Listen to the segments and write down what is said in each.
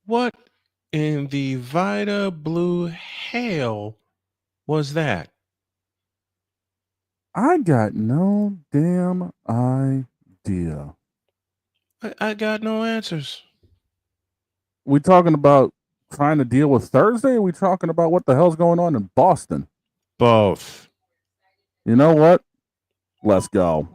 What in the Vita Blue hell was that? I got no damn idea. I got no answers. We talking about trying to deal with Thursday? Or are we talking about what the hell's going on in Boston? Both. You know what? Let's go.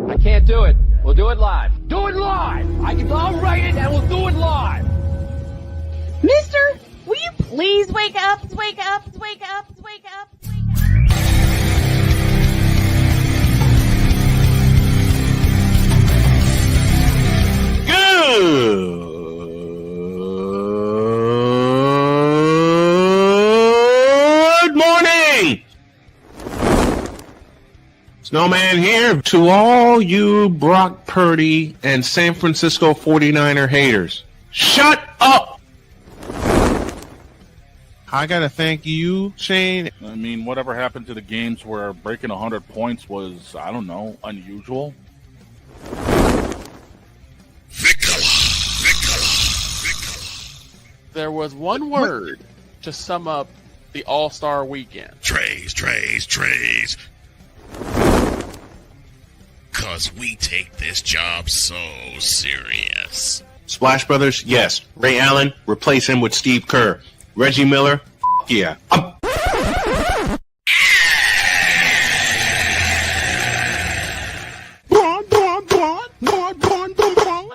I can't do it. We'll do it live. Do it live! I'll write it and we'll do it live! Mister, will you please wake up, wake up, wake up, wake up, wake up? Good morning! Snowman here to all you Brock Purdy and San Francisco 49er haters. Shut up! I gotta thank you, Shane. I mean, whatever happened to the games where breaking 100 points was, I don't know, unusual? There was one word to sum up the All-Star weekend. Trays. Cause we take this job so serious. Splash Brothers, yes. Ray Allen, replace him with Steve Kerr. Reggie Miller, yeah.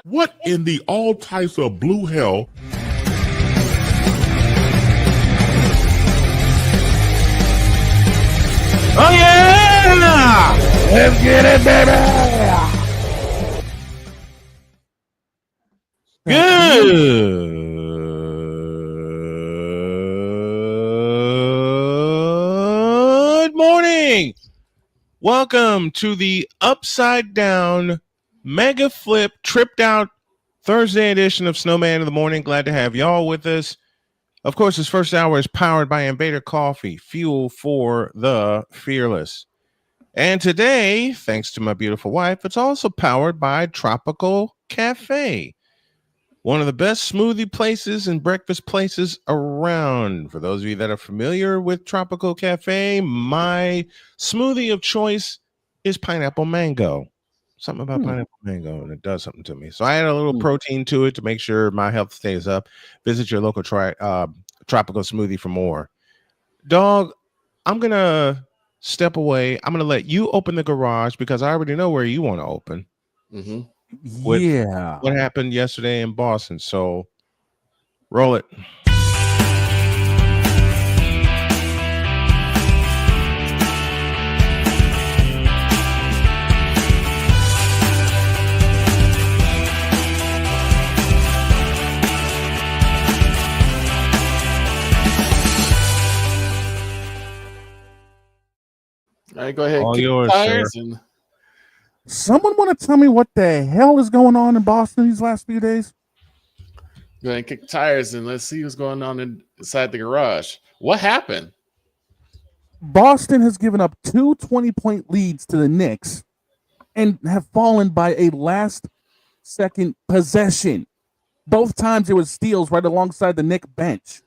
What in the all types of blue hell? Oh yeah! Let's get it, baby! Good morning. Welcome to the Upside Down Mega Flip Tripped Out Thursday edition of Snowman in the Morning. Glad to have y'all with us. Of course, this first hour is powered by Invader Coffee, fuel for the fearless. And today, thanks to my beautiful wife, it's also powered by Tropical Cafe, one of the best smoothie places and breakfast places around. For those of you that are familiar with Tropical Cafe, my smoothie of choice is pineapple mango. Something about pineapple mango, and it does something to me. So I add a little protein to it to make sure my health stays up. Visit your local Tropical Smoothie for more. Dog, I'm going to step away. I'm going to let you open the garage because I already know where you want to open. Mm-hmm. Yeah. What happened yesterday in Boston. So roll it. All right, go ahead. All kick the yours, tires sir. and Someone want to tell me what the hell is going on in Boston these last few days? go ahead and kick the tires and let's see what's going on inside the garage. What happened? Boston has given up two 20-point leads to the Knicks and have fallen by a last-second possession. Both times it was steals right alongside the Knick bench.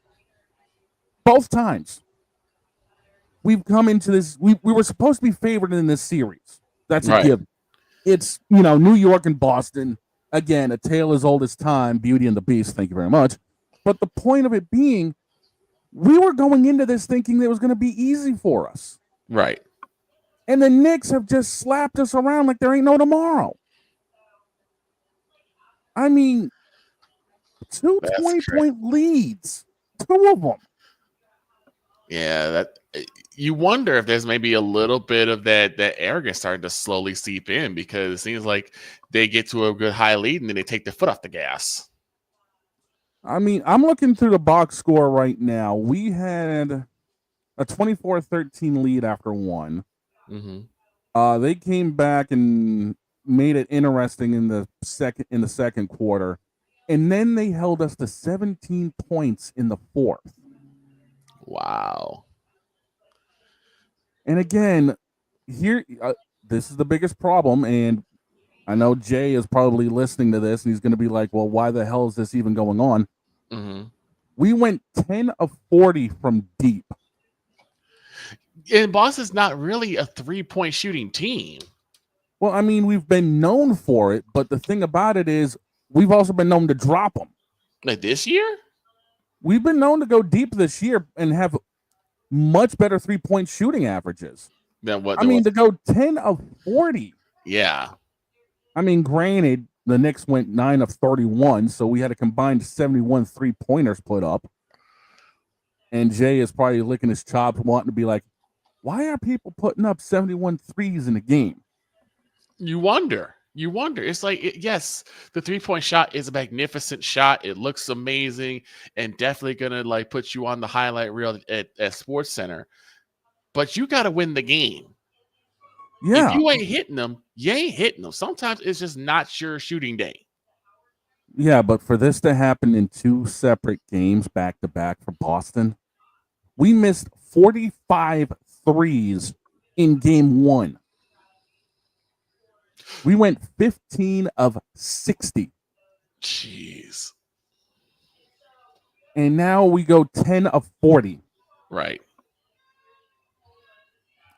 Both times. We've come into this. We were supposed to be favored in this series. That's a Right. given. It's, New York and Boston. again, a tale as old as time, Beauty and the Beast, thank you very much. But the point of it being, we were going into this thinking that it was going to be easy for us. Right. And the Knicks have just slapped us around like there ain't no tomorrow. I mean, 2 20-point leads. 2 of them. Yeah, that you wonder if there's maybe a little bit of that arrogance starting to slowly seep in, because it seems like they get to a good high lead and then they take their foot off the gas. I mean, I'm looking through the box score right now. We had a 24-13 lead after one. Mm-hmm. They came back and made it interesting in the second quarter, and then they held us to 17 points in the fourth. Wow. And again, here, this is the biggest problem, and I know Jay is probably listening to this, and he's going to be like, well, why the hell is this even going on? Mm-hmm. We went 10 of 40 from deep. And Boston's not really a 3-point shooting team. Well, I mean, we've been known for it, but the thing about it is we've also been known to drop them. Like this year? We've been known to go deep this year and have much better 3-point shooting averages. Than what? I mean, to go 10 of 40. Yeah. I mean, granted, the Knicks went 9 of 31, so we had a combined 71 3-pointers put up. And Jay is probably licking his chops, wanting to be like, why are people putting up 71 threes in a game? You wonder. It's like, yes, the 3-point shot is a magnificent shot. It looks amazing and definitely going to like put you on the highlight reel at Sports Center. But you got to win the game. Yeah. If you ain't hitting them, you ain't hitting them. Sometimes it's just not your shooting day. Yeah, but for this to happen in 2 separate games back to back for Boston, we missed 45 threes in game 1. We went 15 of 60. Jeez. And now we go 10 of 40. Right.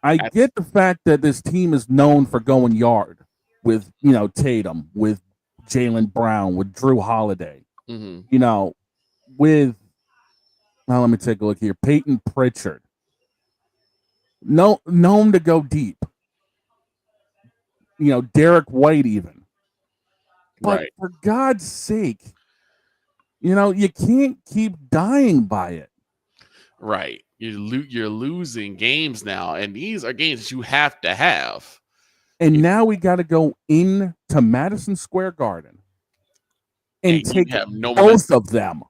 I get the fact that this team is known for going yard with, Tatum, with Jaylen Brown, with Drew Holiday, Mm-hmm. with, well, let me take a look here, Peyton Pritchard. Known to go deep. Derek White even. But Right. for God's sake, you can't keep dying by it. Right. You're losing games now, and these are games that you have to have. And now we got to go into Madison Square Garden and take both of them.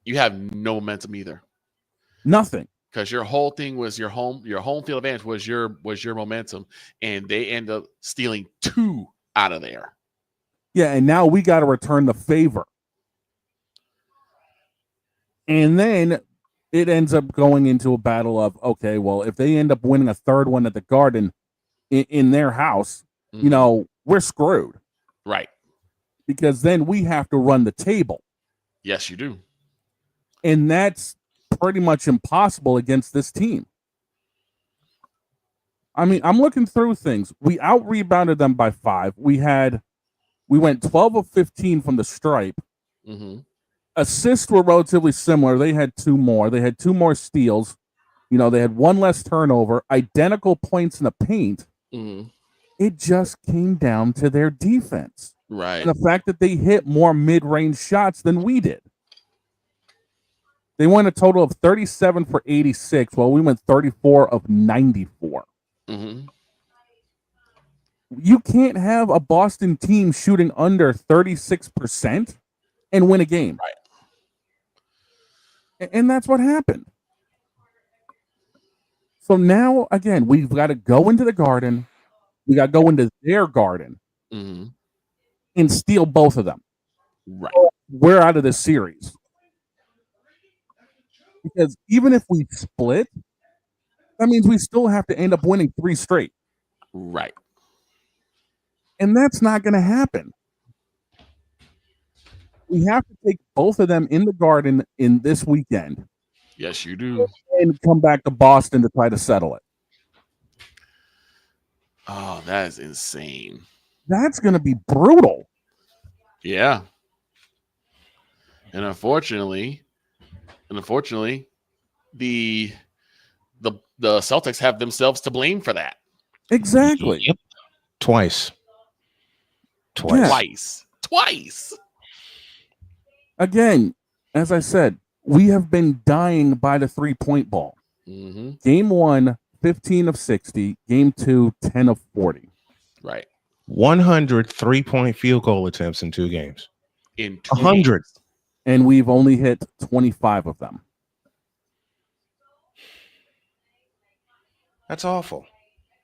You have no momentum either. Nothing. Because your whole thing was your home field advantage was your momentum, and they end up stealing 2 out of there. Yeah, and now we got to return the favor. And then it ends up going into a battle of, okay, well, if they end up winning a third one at the Garden in their house, we're screwed. Right. Because then we have to run the table. Yes, you do. And that's pretty much impossible against this team. I mean, I'm looking through things. We out-rebounded them by 5. We went 12 of 15 from the stripe. Mm-hmm. Assists were relatively similar. They had 2 more. They had 2 more steals. They had 1 less turnover. Identical points in the paint. Mm-hmm. It just came down to their defense. Right. And the fact that they hit more mid-range shots than we did. They went a total of 37 for 86, while we went 34 of 94. Mm-hmm. You can't have a Boston team shooting under 36% and win a game. Right. And that's what happened. So now, again, we've got to go into the Garden. We got to go into their Garden and steal both of them. Right. We're out of this series. Because even if we split, that means we still have to end up winning 3 straight. Right. And that's not going to happen. We have to take both of them in the Garden in this weekend. Yes, you do. And come back to Boston to try to settle it. Oh, that is insane. That's going to be brutal. Yeah. And unfortunately, the Celtics have themselves to blame for that. Exactly. Yep. Twice. Yeah. Twice. Again, as I said, we have been dying by the 3-point ball. Mm-hmm. Game 1, 15 of 60. Game 2, 10 of 40. Right. 100 3-point field goal attempts in 2 games. In 2 100. games. And we've only hit 25 of them. That's awful.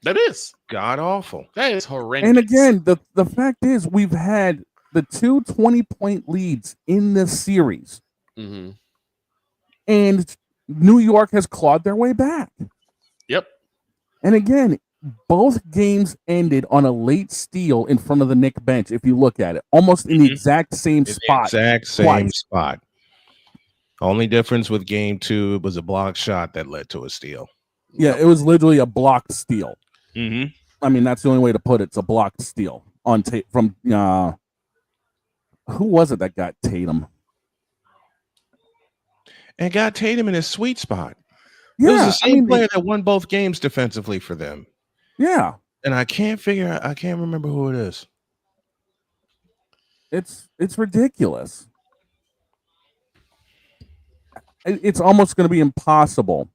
That is. God awful. That is horrendous. And again, the fact is we've had the 2 20-point leads in this series. Mm-hmm. And New York has clawed their way back. Yep. And again, both games ended on a late steal in front of the Knicks bench, if you look at it. Almost in the exact same spot. Exact same twice. spot. Only difference with game 2, it was a blocked shot that led to a steal. Yeah, it was literally a blocked steal. Mm-hmm. I mean, that's the only way to put it. It's a blocked steal on tape from who was it that got Tatum? And got Tatum in his sweet spot. Yeah, it was the same player that won both games defensively for them. Yeah. And I can't remember who it is. It's ridiculous. It's almost going to be impossible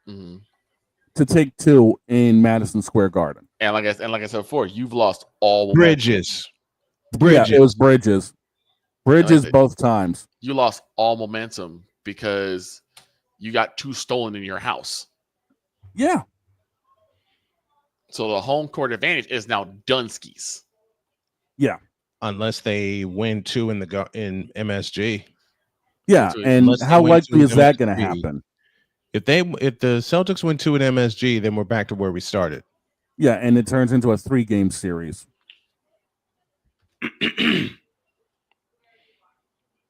to take 2 in Madison Square Garden. And like I said before, you've lost all Bridges. Yeah, it was Bridges. Bridges both times. You lost all momentum because you got 2 stolen in your house. Yeah. So the home court advantage is now Dunski's. Yeah. Unless they win 2 in MSG. Yeah, and how likely is that going to happen? If the Celtics win 2 in MSG, then we're back to where we started. Yeah, and it turns into a 3-game series.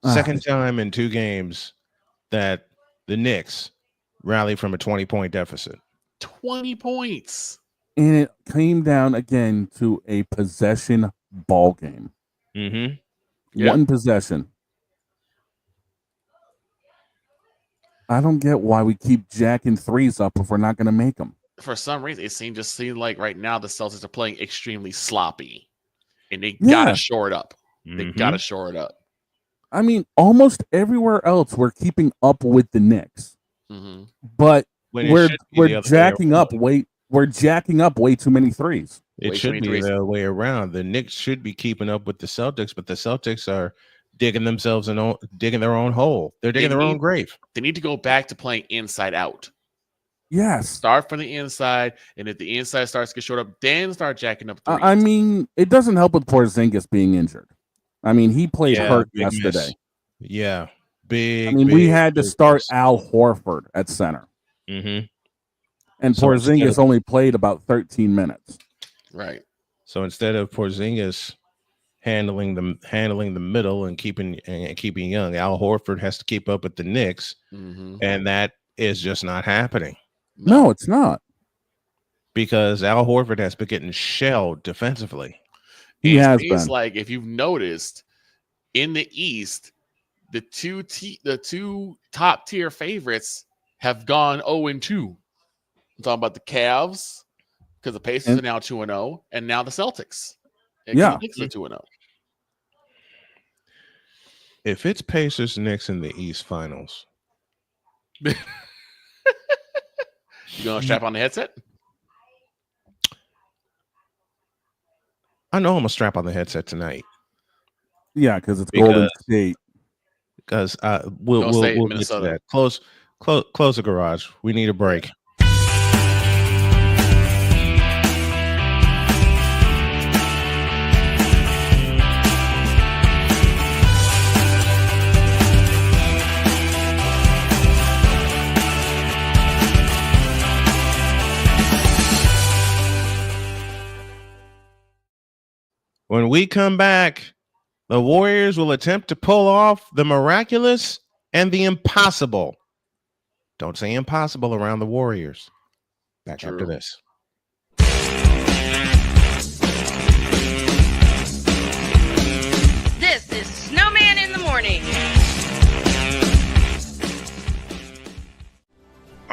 Second time in 2 games that the Knicks rally from a 20-point deficit. 20 points. And it came down again to a possession ball game. Mm-hmm. Yep. 1 possession. I don't get why we keep jacking 3s up if we're not going to make them. For some reason, it just seems like right now the Celtics are playing extremely sloppy, and they gotta shore it up. They gotta shore it up. I mean, almost everywhere else we're keeping up with the Knicks, but we're jacking up way too many 3s. It should be the other way around. The Knicks should be keeping up with the Celtics, but the Celtics are digging their own hole. They're digging their own grave. They need to go back to playing inside out. Yes. Start from the inside, and if the inside starts to get short up, then start jacking up 3s. I mean, it doesn't help with Porzingis being injured. I mean, he played hurt yesterday. Yeah, big. I mean, we had to start Al Horford at center. Mm-hmm. And Porzingis only played about 13 minutes. Right. So instead of Porzingis handling the middle and keeping young, Al Horford has to keep up with the Knicks, and that is just not happening. No, it's not. Because Al Horford has been getting shelled defensively. He has been. Been. Like, if you've noticed, in the East, the two top tier favorites have gone 0-2. I'm talking about the Cavs, because the Pacers are now 2-0, and now the Celtics. And the Knicks are 2-0. If it's Pacers Knicks in the East Finals, you gonna strap on the headset? I know I'm gonna strap on the headset tonight. Yeah, because it's Golden State. Because we'll get to that. Close the garage. We need a break. When we come back, the Warriors will attempt to pull off the miraculous and the impossible. Don't say impossible around the Warriors. Back after this. This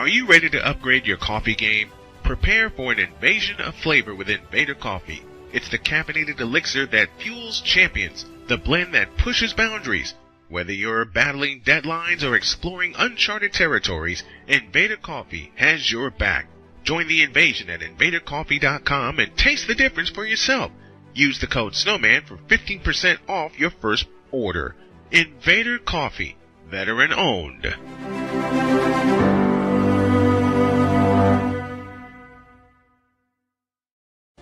Are you ready to upgrade your coffee game? Prepare for an invasion of flavor with Invader Coffee. It's the caffeinated elixir that fuels champions, the blend that pushes boundaries. Whether you're battling deadlines or exploring uncharted territories, Invader Coffee has your back. Join the invasion at invadercoffee.com and taste the difference for yourself. Use the code SNOWMAN for 15% off your first order. Invader Coffee, veteran owned.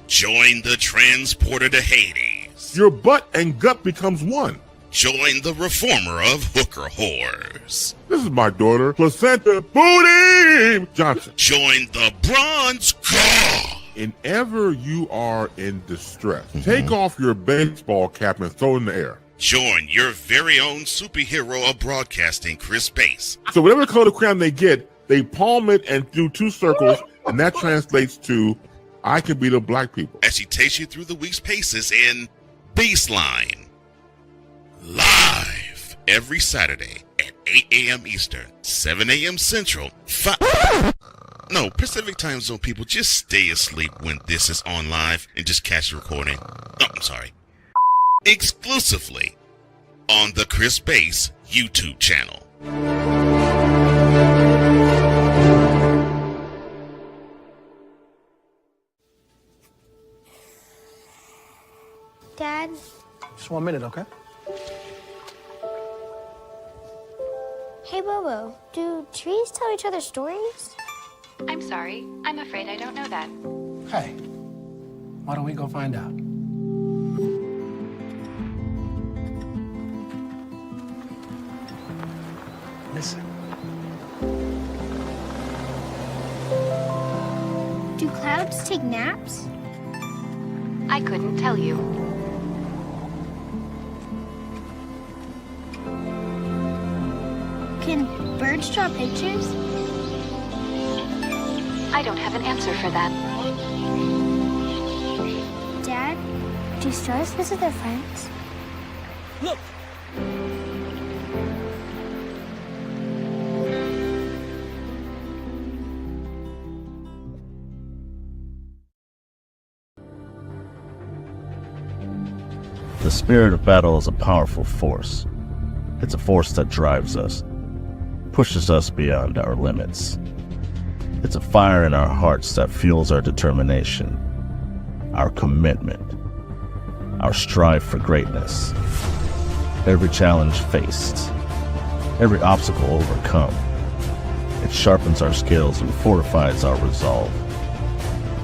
Join the transporter to Hades. Your butt and gut becomes one. Join the reformer of hooker whores. This is my daughter, Placenta Booty Johnson. Join the bronze claw. Whenever you are in distress, take off your baseball cap and throw it in the air. Join your very own superhero of broadcasting, Chris Bass. So whatever color crayon they get, they palm it and do 2 circles, and that translates to, I can beat up black people. As she takes you through the week's paces in Baseline. Live every Saturday at 8 a.m. Eastern, 7 a.m. Central, No, Pacific Time Zone people, just stay asleep when this is on live and just catch the recording. Oh, I'm sorry. Exclusively on the Chris Bass YouTube channel. Dad? Just 1 minute, okay? Hey, Bobo, do trees tell each other stories? I'm sorry. I'm afraid I don't know that. Hey, why don't we go find out? Listen. Do clouds take naps? I couldn't tell you. Can birds draw pictures? I don't have an answer for that. Dad, do stars visit their friends? Look! The spirit of battle is a powerful force. It's a force that drives us, pushes us beyond our limits. It's a fire in our hearts that fuels our determination, our commitment, our strive for greatness. Every challenge faced, every obstacle overcome, it sharpens our skills and fortifies our resolve.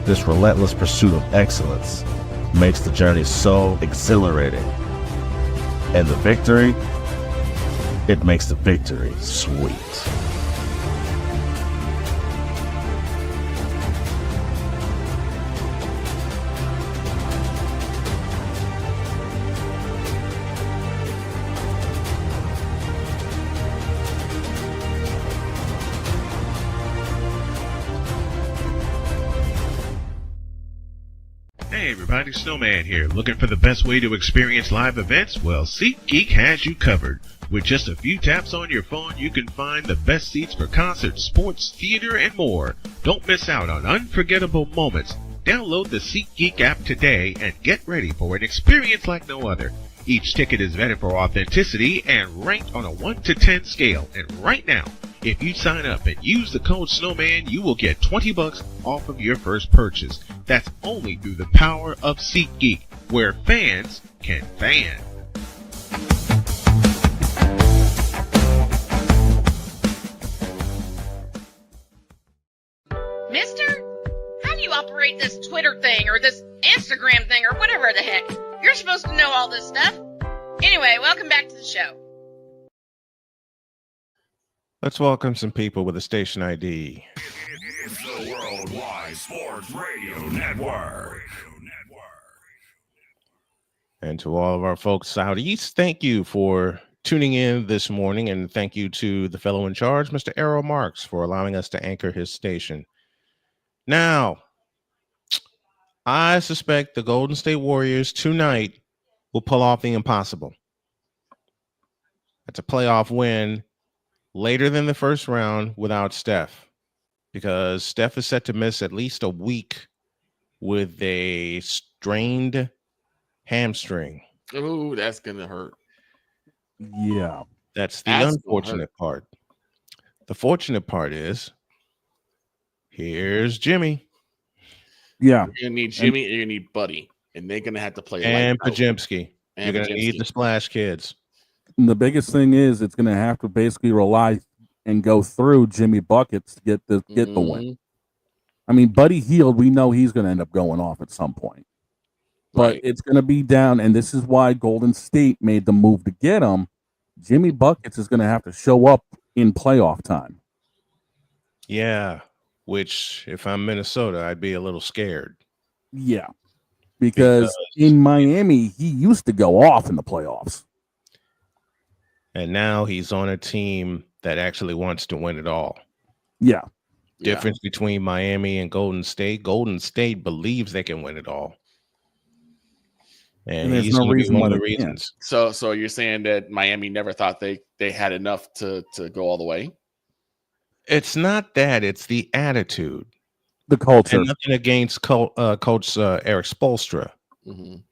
This relentless pursuit of excellence makes the journey so exhilarating. And the victory, it makes the victory sweet. Hey everybody, Snowman here. Looking for the best way to experience live events? Well, SeatGeek has you covered. With just a few taps on your phone, you can find the best seats for concerts, sports, theater, and more. Don't miss out on unforgettable moments. Download the SeatGeek app today and get ready for an experience like no other. Each ticket is vetted for authenticity and ranked on a 1 to 10 scale. And right now, if you sign up and use the code SNOWMAN, you will get $20 off of your first purchase. That's only through the power of SeatGeek, where fans can fan. Mister, how do you operate this Twitter thing or this Instagram thing or whatever the heck? You're supposed to know all this stuff. Anyway, welcome back to the show. Let's welcome some people with a station ID. It's the Worldwide Sports Radio Network. And to all of our folks out east, thank you for tuning in this morning. And thank you to the fellow in charge, Mr. Errol Marks, for allowing us to anchor his station. Now, I suspect the Golden State Warriors tonight will pull off the impossible. That's a playoff win later than the first round without Steph. because Steph is set to miss at least a week with a strained hamstring. Ooh, that's gonna hurt. Yeah. That's the unfortunate part. The fortunate part is here's Jimmy. Yeah. You're gonna need Jimmy and you're gonna need Buddy, and they're gonna have to play And lights out. Pajemski. And You're going to need the splash kids. And the biggest thing is it's going to have to basically rely and go through Jimmy Buckets to get the win. I mean, Buddy Hield, we know he's going to end up going off at some point. But it's going to be down, and this is why Golden State made the move to get him. Jimmy Buckets is going to have to show up in playoff time. Yeah, which if I'm Minnesota, I'd be a little scared. Yeah, because in Miami, he used to go off in the playoffs. And now he's on a team that actually wants to win it all. Yeah. Difference between Miami and Golden State. Golden State believes they can win it all. And there's he's no going to be reason one why of the they can't. reasons. So you're saying that Miami never thought they had enough to go all the way? It's not that. It's the attitude. The culture. And nothing against Coach Eric Spoelstra.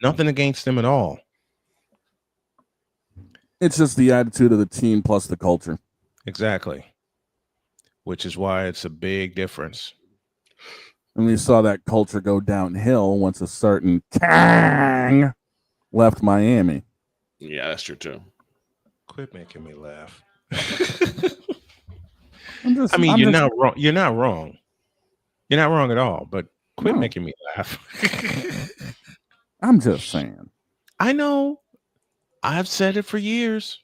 Nothing against him at all. It's just the attitude of the team plus the culture. Exactly. Which is why it's a big difference. And we saw that culture go downhill once a certain Kang left Miami. Yeah, that's true too. Quit making me laugh. You're not wrong. You're not wrong. You're not wrong at all. But quit making me laugh. I'm just saying. I know. I've said it for years.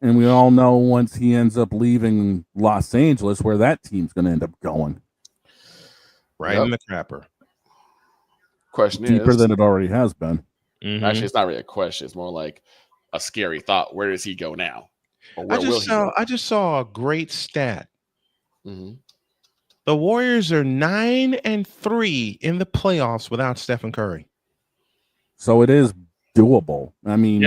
And we all know once he ends up leaving Los Angeles, where that team's going to end up going. Right in the crapper. Question Deeper is, than it already has been. Actually, it's not really a question. It's more like a scary thought. Where does he go now? Or where will he go? I just saw a great stat. Mm-hmm. The Warriors are 9-3 in the playoffs without Stephen Curry. So it is doable. I mean,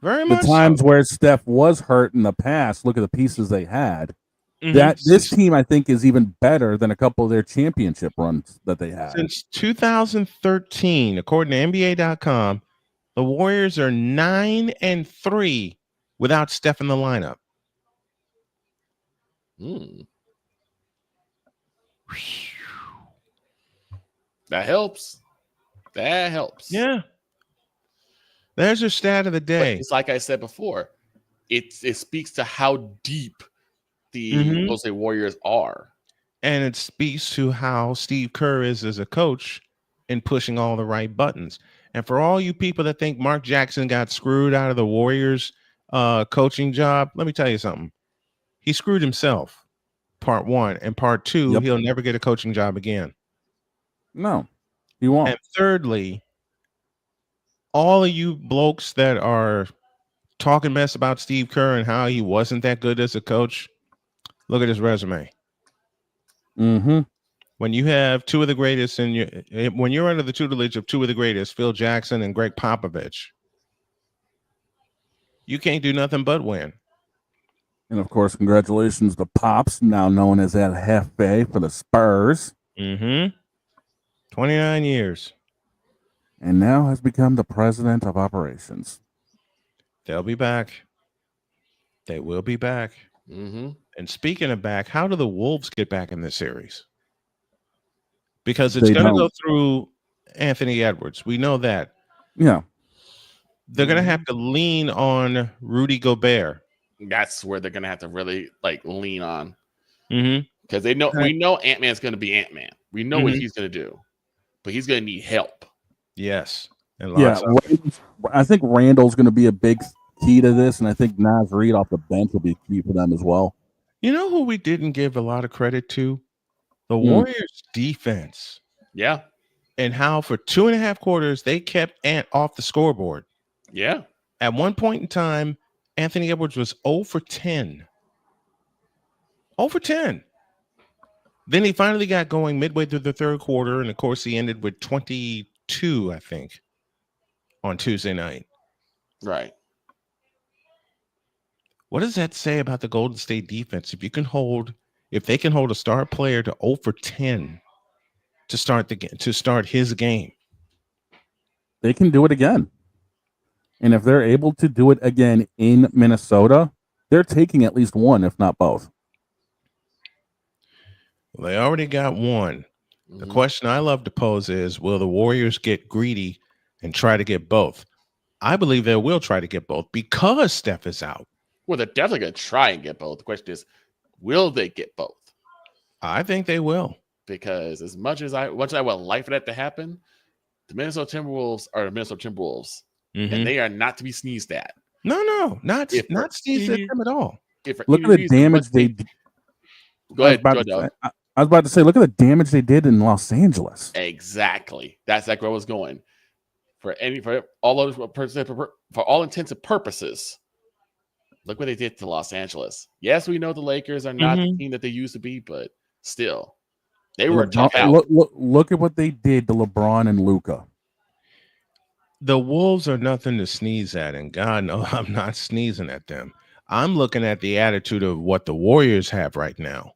very the much. times where Steph was hurt in the past, look at the pieces they had. Mhm. That this team, I think, is even better than a couple of their championship runs that they had. Since 2013, according to NBA.com, the Warriors are 9-3 without Steph in the lineup. That helps. That helps. Yeah. There's your stat of the day. But it's like I said before, it speaks to how deep the Golden State Warriors are. And it speaks to how Steve Kerr is as a coach in pushing all the right buttons. And for all you people that think Mark Jackson got screwed out of the Warriors coaching job, let me tell you something. He screwed himself, part one. And part two, he'll never get a coaching job again. No, he won't. And thirdly, all of you blokes that are talking mess about Steve Kerr and how he wasn't that good as a coach, look at his resume. When you have two of the greatest when you're under the tutelage of two of the greatest, Phil Jackson and Greg Popovich, you can't do nothing but win. And of course, congratulations to Pops, now known as El Jefe for the Spurs. 29 years. And now has become the president of operations. They'll be back. They will be back. And speaking of back, how do the Wolves get back in this series? Because it's going to go through Anthony Edwards. We know that. Yeah. They're going to have to lean on Rudy Gobert. That's where they're going to have to really lean on. Because we know Ant-Man's going to be Ant-Man. We know what he's going to do. But he's going to need help. Yes. And I think Randall's going to be a big key to this, and I think Naz Reid off the bench will be key for them as well. You know who we didn't give a lot of credit to? The Warriors defense. Yeah. And how for 2.5 quarters they kept Ant off the scoreboard. Yeah. At one point in time, Anthony Edwards was 0 for 10. 0 for 10. Then he finally got going midway through the third quarter, and of course he ended with 22, I think, on Tuesday night. Right. What does that say about the Golden State defense? If you can hold if they can hold a star player to 0 for 10 to start his game, they can do it again. And if they're able to do it again in Minnesota, they're taking at least one, if not both. Well, they already got one. The question I love to pose is, will the Warriors get greedy and try to get both? I believe they will try to get both because Steph is out. Well, they're definitely going to try and get both. The question is, will they get both? I think they will. Because as much as I would like for that to happen, the Minnesota Timberwolves are the Minnesota Timberwolves, and they are not to be sneezed at. No, not sneezed at them at all. Look at the damage they did. Go ahead, I was about to say, look at the damage they did in Los Angeles. Exactly. That's where I was going. For all intents and purposes, look what they did to Los Angeles. Yes, we know the Lakers are not the team that they used to be, but still, they were tough out. Look at what they did to LeBron and Luka. The Wolves are nothing to sneeze at, and God knows I'm not sneezing at them. I'm looking at the attitude of what the Warriors have right now.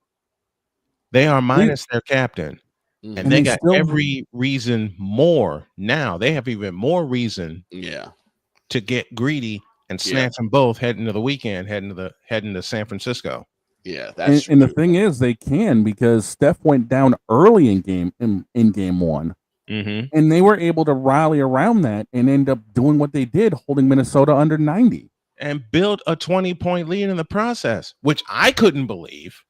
They are minus their captain, and they got every reason more now. They have even more reason to get greedy and snatch them both heading to the weekend, heading to San Francisco. Yeah, that's and the thing is, they can, because Steph went down early in game one, and they were able to rally around that and end up doing what they did, holding Minnesota under 90 and built a 20-point lead in the process, which I couldn't believe.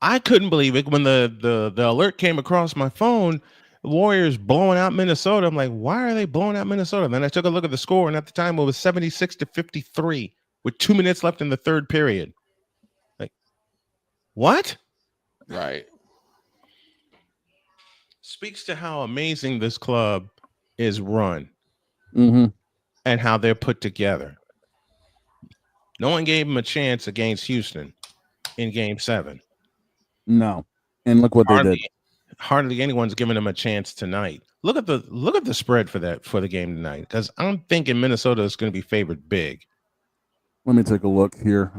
I couldn't believe it when the alert came across my phone. The Warriors blowing out Minnesota. I'm like, why are they blowing out Minnesota? And then I took a look at the score, and at the time it was 76-53 with 2 minutes left in the third period. Like, what? Right. Speaks to how amazing this club is run and how they're put together. No one gave them a chance against Houston in Game 7. No, and look what they did. Hardly anyone's giving them a chance tonight. Look at the spread for the game tonight, because I'm thinking Minnesota is going to be favored big. Let me take a look here.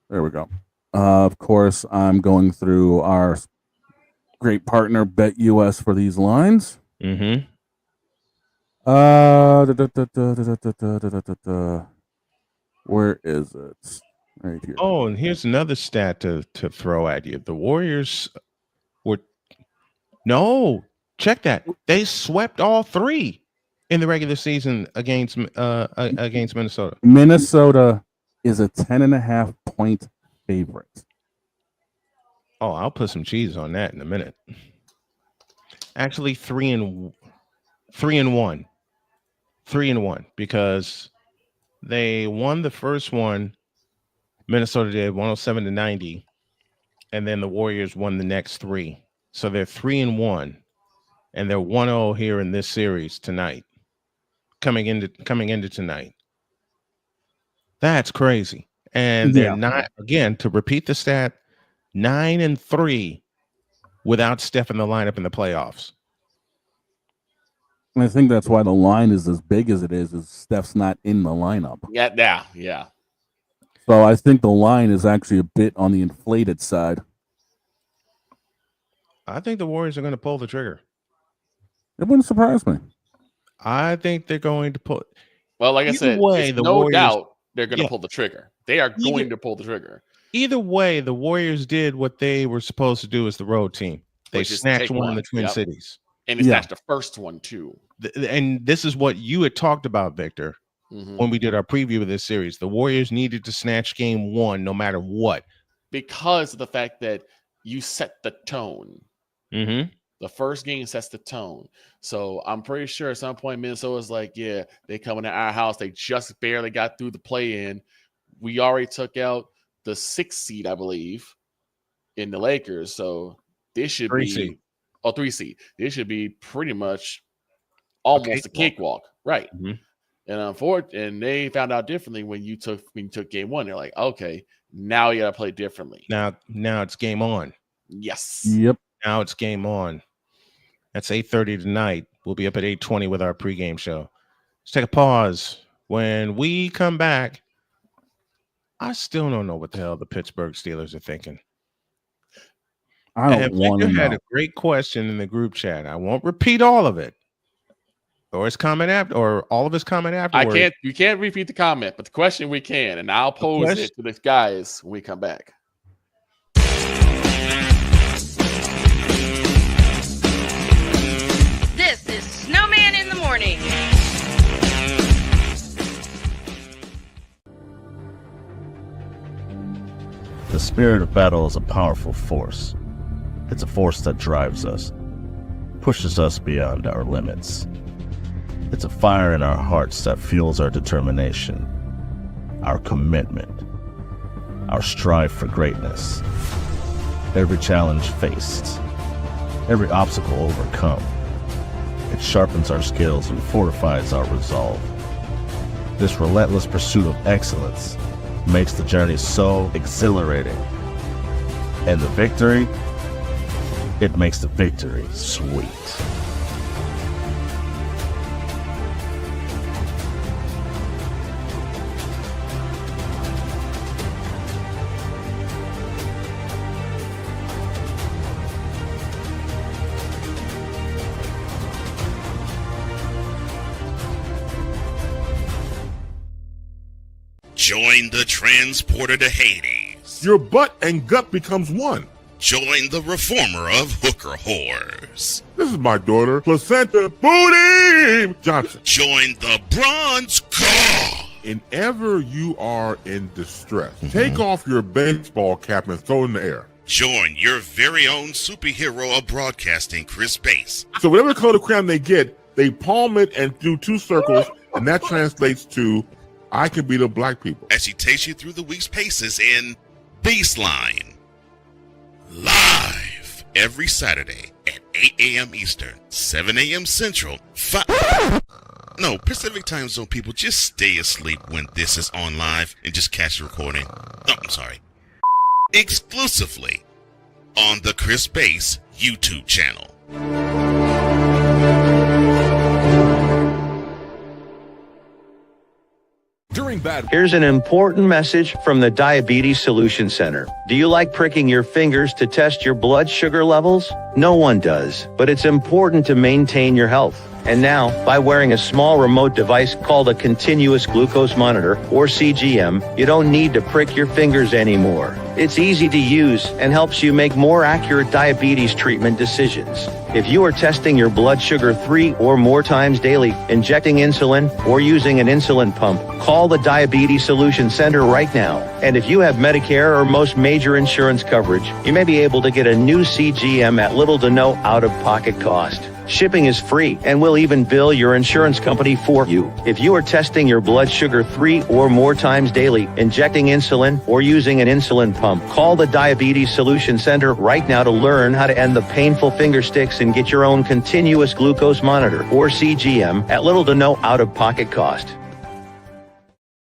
There we go. Of course, I'm going through our great partner BetUS for these lines. Where is it? Right here. Oh, and here's another stat to throw at you. The Warriors check that. They swept all three in the regular season against Minnesota. Minnesota is a 10.5 point favorite. Oh, I'll put some cheese on that in a minute. Actually, 3-1, because they won the first one. Minnesota did 107-90, and then the Warriors won the next three. So they're 3-1, and they're 1-0 here in this series tonight. Coming into tonight. That's crazy. And they're not, again, to repeat the stat, 9-3 without Steph in the lineup in the playoffs. And I think that's why the line is as big as it is Steph's not in the lineup. Yeah. So I think the line is actually a bit on the inflated side. I think the Warriors are going to pull the trigger. It wouldn't surprise me. I think they're going to pull. Well, like I said, no doubt they're going to pull the trigger. They are going to pull the trigger. Either way, the Warriors did what they were supposed to do as the road team. They snatched one in the Twin Cities. And they snatched the first one, too. And this is what you had talked about, Victor, when we did our preview of this series. The Warriors needed to snatch game one no matter what. Because of the fact that you set the tone. The first game sets the tone. So I'm pretty sure at some point Minnesota's like, yeah, they coming to our house. They just barely got through the play-in. We already took out the 6th seed, I believe, in the Lakers. So this should be 3 seed. This should be pretty much almost a cakewalk. Right. And they found out differently when you took game one. They're like, okay, now you gotta play differently. Now it's game on. Yes. Yep. Now it's game on. That's 8:30 tonight. We'll be up at 8:20 with our pregame show. Let's take a pause. When we come back, I still don't know what the hell the Pittsburgh Steelers are thinking. I don't want to Victor had know. a great question in the group chat. I won't repeat all of it. Or his comment after, or all of his comment afterwards. You can't repeat the comment, but the question we can, and I'll pose it to the guys when we come back. This is Snowman in the Morning. The spirit of battle is a powerful force. It's a force that drives us, pushes us beyond our limits. It's a fire in our hearts that fuels our determination, our commitment, our strive for greatness. Every challenge faced, every obstacle overcome, it sharpens our skills and fortifies our resolve. This relentless pursuit of excellence makes the journey so exhilarating. And the victory, it makes the victory sweet. Join the transporter to Hades. Your butt and gut becomes one. Join the reformer of hooker whores. This is my daughter, Placenta Booty Johnson. Join the bronze god. Whenever you are in distress, take off your baseball cap and throw it in the air. Join your very own superhero of broadcasting, Chris Bass. So whatever color crayon they get, they palm it and do two circles, and that translates to I can beat up black people. As she takes you through the week's paces in Baseline. Live every Saturday at 8 a.m. Eastern, 7 a.m. Central, Pacific time zone people, just stay asleep when this is on live and just catch the recording. Oh, I'm sorry. Exclusively on the Chris Bass YouTube channel. Here's an important message from the Diabetes Solution Center. Do you like pricking your fingers to test your blood sugar levels? No one does, but it's important to maintain your health. And now, by wearing a small remote device called a continuous glucose monitor, or CGM, you don't need to prick your fingers anymore. It's easy to use and helps you make more accurate diabetes treatment decisions. If you are testing your blood sugar 3 or more times daily, injecting insulin, or using an insulin pump, call the Diabetes Solution Center right now. And if you have Medicare or most major insurance coverage, you may be able to get a new CGM at little to no out-of-pocket cost. Shipping is free, and we'll even bill your insurance company for you. If you are testing your blood sugar 3 or more times daily, injecting insulin, or using an insulin pump, call the Diabetes Solution Center right now to learn how to end the painful finger sticks and get your own continuous glucose monitor, or CGM, at little to no out-of-pocket cost.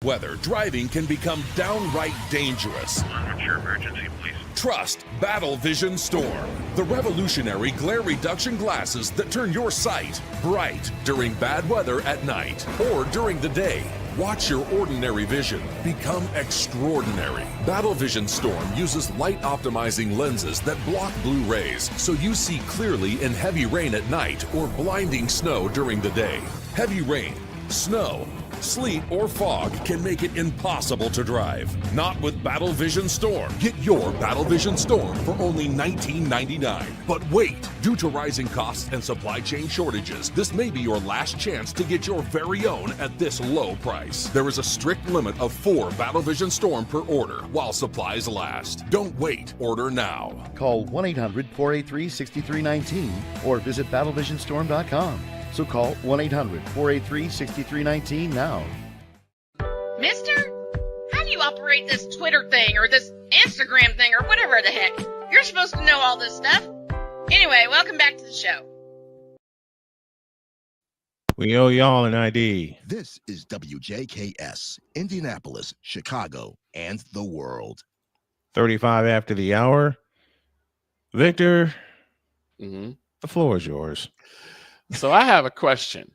Weather, driving can become downright dangerous. What's your emergency, please? Trust Battle Vision Storm, the revolutionary glare reduction glasses that turn your sight bright during bad weather at night or during the day. Watch your ordinary vision become extraordinary. Battle Vision Storm uses light optimizing lenses that block blue rays so you see clearly in heavy rain at night or blinding snow during the day. Heavy rain, snow, sleet, or fog can make it impossible to drive. Not with Battle Vision Storm. Get your Battle Vision Storm for only $19.99. But wait, due to rising costs and supply chain shortages, this may be your last chance to get your very own at this low price. There is a strict limit of 4 Battle Vision Storm per order while supplies last. Don't wait, order now. Call 1-800-483-6319 or visit battlevisionstorm.com. So call 1-800-483-6319 now. Mister, how do you operate this Twitter thing or this Instagram thing or whatever the heck? You're supposed to know all this stuff. Anyway, welcome back to the show. We owe y'all an ID. This is WJKS, Indianapolis, Chicago, and the world. 35 after the hour. Victor, Mm-hmm. the floor is yours. So I have a question.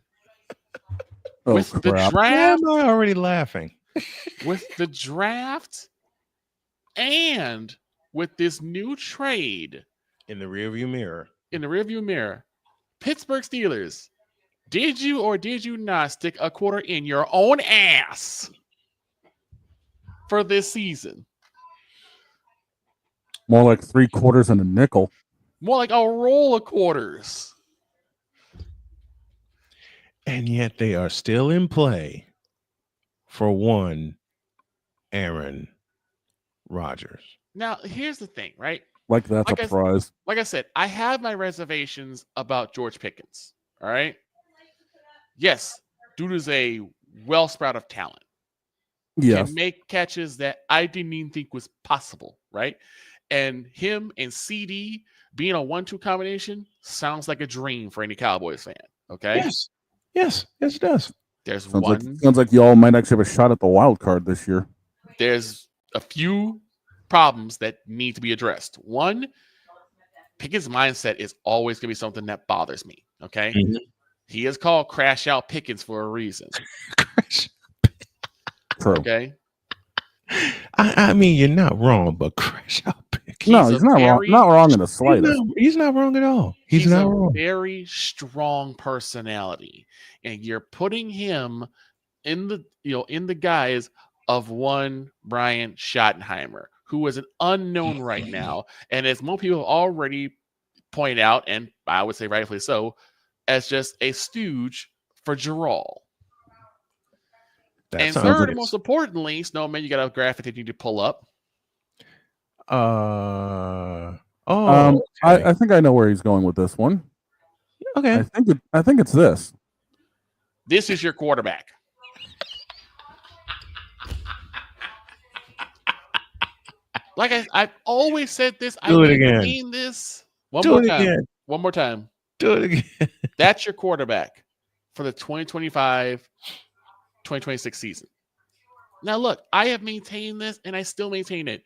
Oh, with the crap. Why draft, am I already laughing? with the draft, and with this new trade In the rearview mirror. in the rearview mirror, Pittsburgh Steelers, did you or did you not stick a quarter in your own ass for this season? More like 3/4 and a nickel. More like a roll of quarters. And yet they are still in play for one Aaron Rodgers. Now, here's the thing, right? Like that's a prize. Like I said, I have my reservations about George Pickens. All right. Yes, dude is a wellsprout of talent. Yes. Can make catches that I didn't even think was possible, right? And him and CD being a 1-2 combination sounds like a dream for any Cowboys fan. Okay. Yes, it does. There's Sounds like y'all might actually have a shot at the wild card this year. There's a few problems that need to be addressed. One, Pickett's mindset is always going to be something that bothers me. Okay. Mhm. He is called Crash Out Pickens for a reason. True. Okay. I mean, you're not wrong, but Crash Out Pickens. No, he's not wrong. Not wrong in the slightest. He's not wrong at all. He's not a wrong. very strong personality, and you're putting him in the guise of one Brian Schottenheimer, who is an unknown right now, and as most people already point out, and I would say rightfully so, as just a stooge for Gerald. And third, and most importantly, Snowman, you got a graphic that you need to pull up. I think I know where he's going with this one. Okay. I think it's this. This is your quarterback. Like I've always said this. Do it again. I've seen this. One Do more it time. again. One more time. Do it again. That's your quarterback for the 2025-2026 season. Now, look, I have maintained this, and I still maintain it.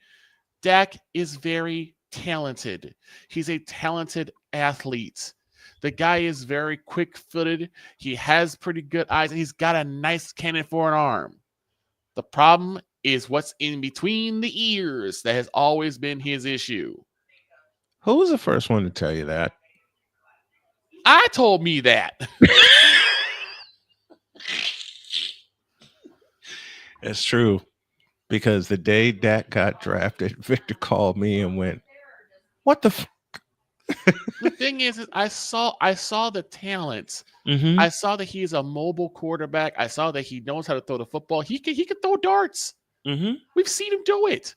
Dak is very talented. He's a talented athlete. The guy is very quick-footed. He has pretty good eyes, and he's got a nice cannon for an arm. The problem is what's in between the ears that has always been his issue. Who was the first one to tell you that? I told me that. It's true. Because the day Dak got drafted, Victor called me and went, "What the f-?" The thing is I saw the talent. Mhm. I saw that he's a mobile quarterback. I saw that he knows how to throw the football. He can throw darts. Mhm. We've seen him do it.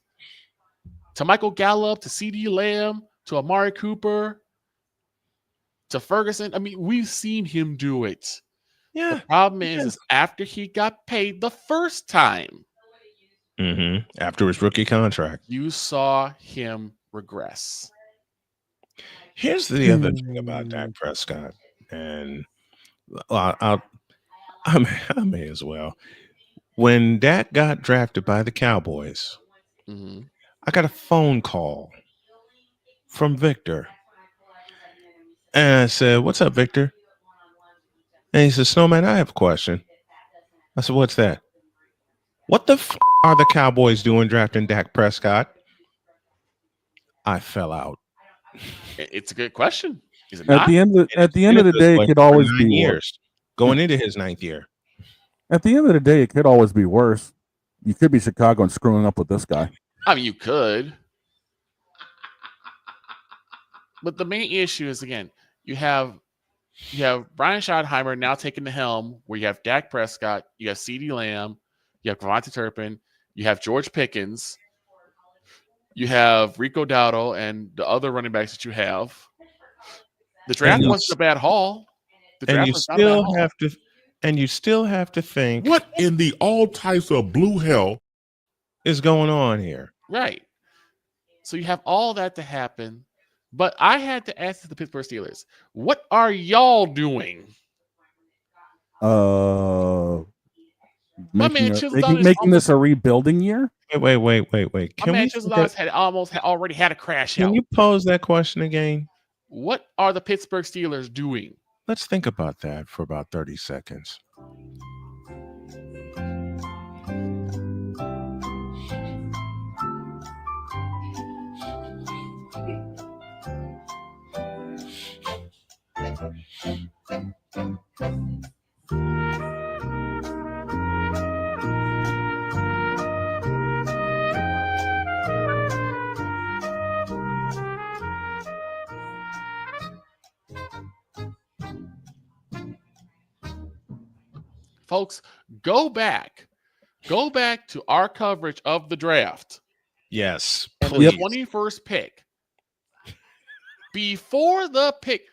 To Michael Gallup, to CD Lamb, to Amari Cooper, to Ferguson. I mean, we've seen him do it. Yeah. The problem is after he got paid the first time, after his rookie contract, you saw him regress. here's the other thing about Dak Prescott, and I may as well. When Dak got drafted by the Cowboys, I got a phone call from Victor. And I said, "What's up, Victor?" And he said, "Snowman, I have a question." I said, "What's that?" "What the f are the Cowboys doing drafting Dak Prescott?" I fell out. It's a good question. Is it At not? the end of the day, it could always be years worse. going into his 9th year. At the end of the day, it could always be worse. You could be Chicago and screwing up with this guy. I mean, you could. But the main issue is, again, you have Brian Schottenheimer now taking the helm, where you have Dak Prescott, you have CeeDee Lamb, you have Devontae Turpin, you have George Pickens, you have Rico Dowdle, and the other running backs that you have. The draft wasn't a bad haul. And you still have to think, what in the all types of blue hell is going on here? Right. So you have all that to happen. But I had to ask the Pittsburgh Steelers, what are y'all doing? Making this a rebuilding year? Wait. My man Chisel's had already had a crash out. Can you pose that question again? What are the Pittsburgh Steelers doing? Let's think about that for about 30 seconds. folks, go back to our coverage of the draft. Yes, and please. the 21st pick. Before the pick,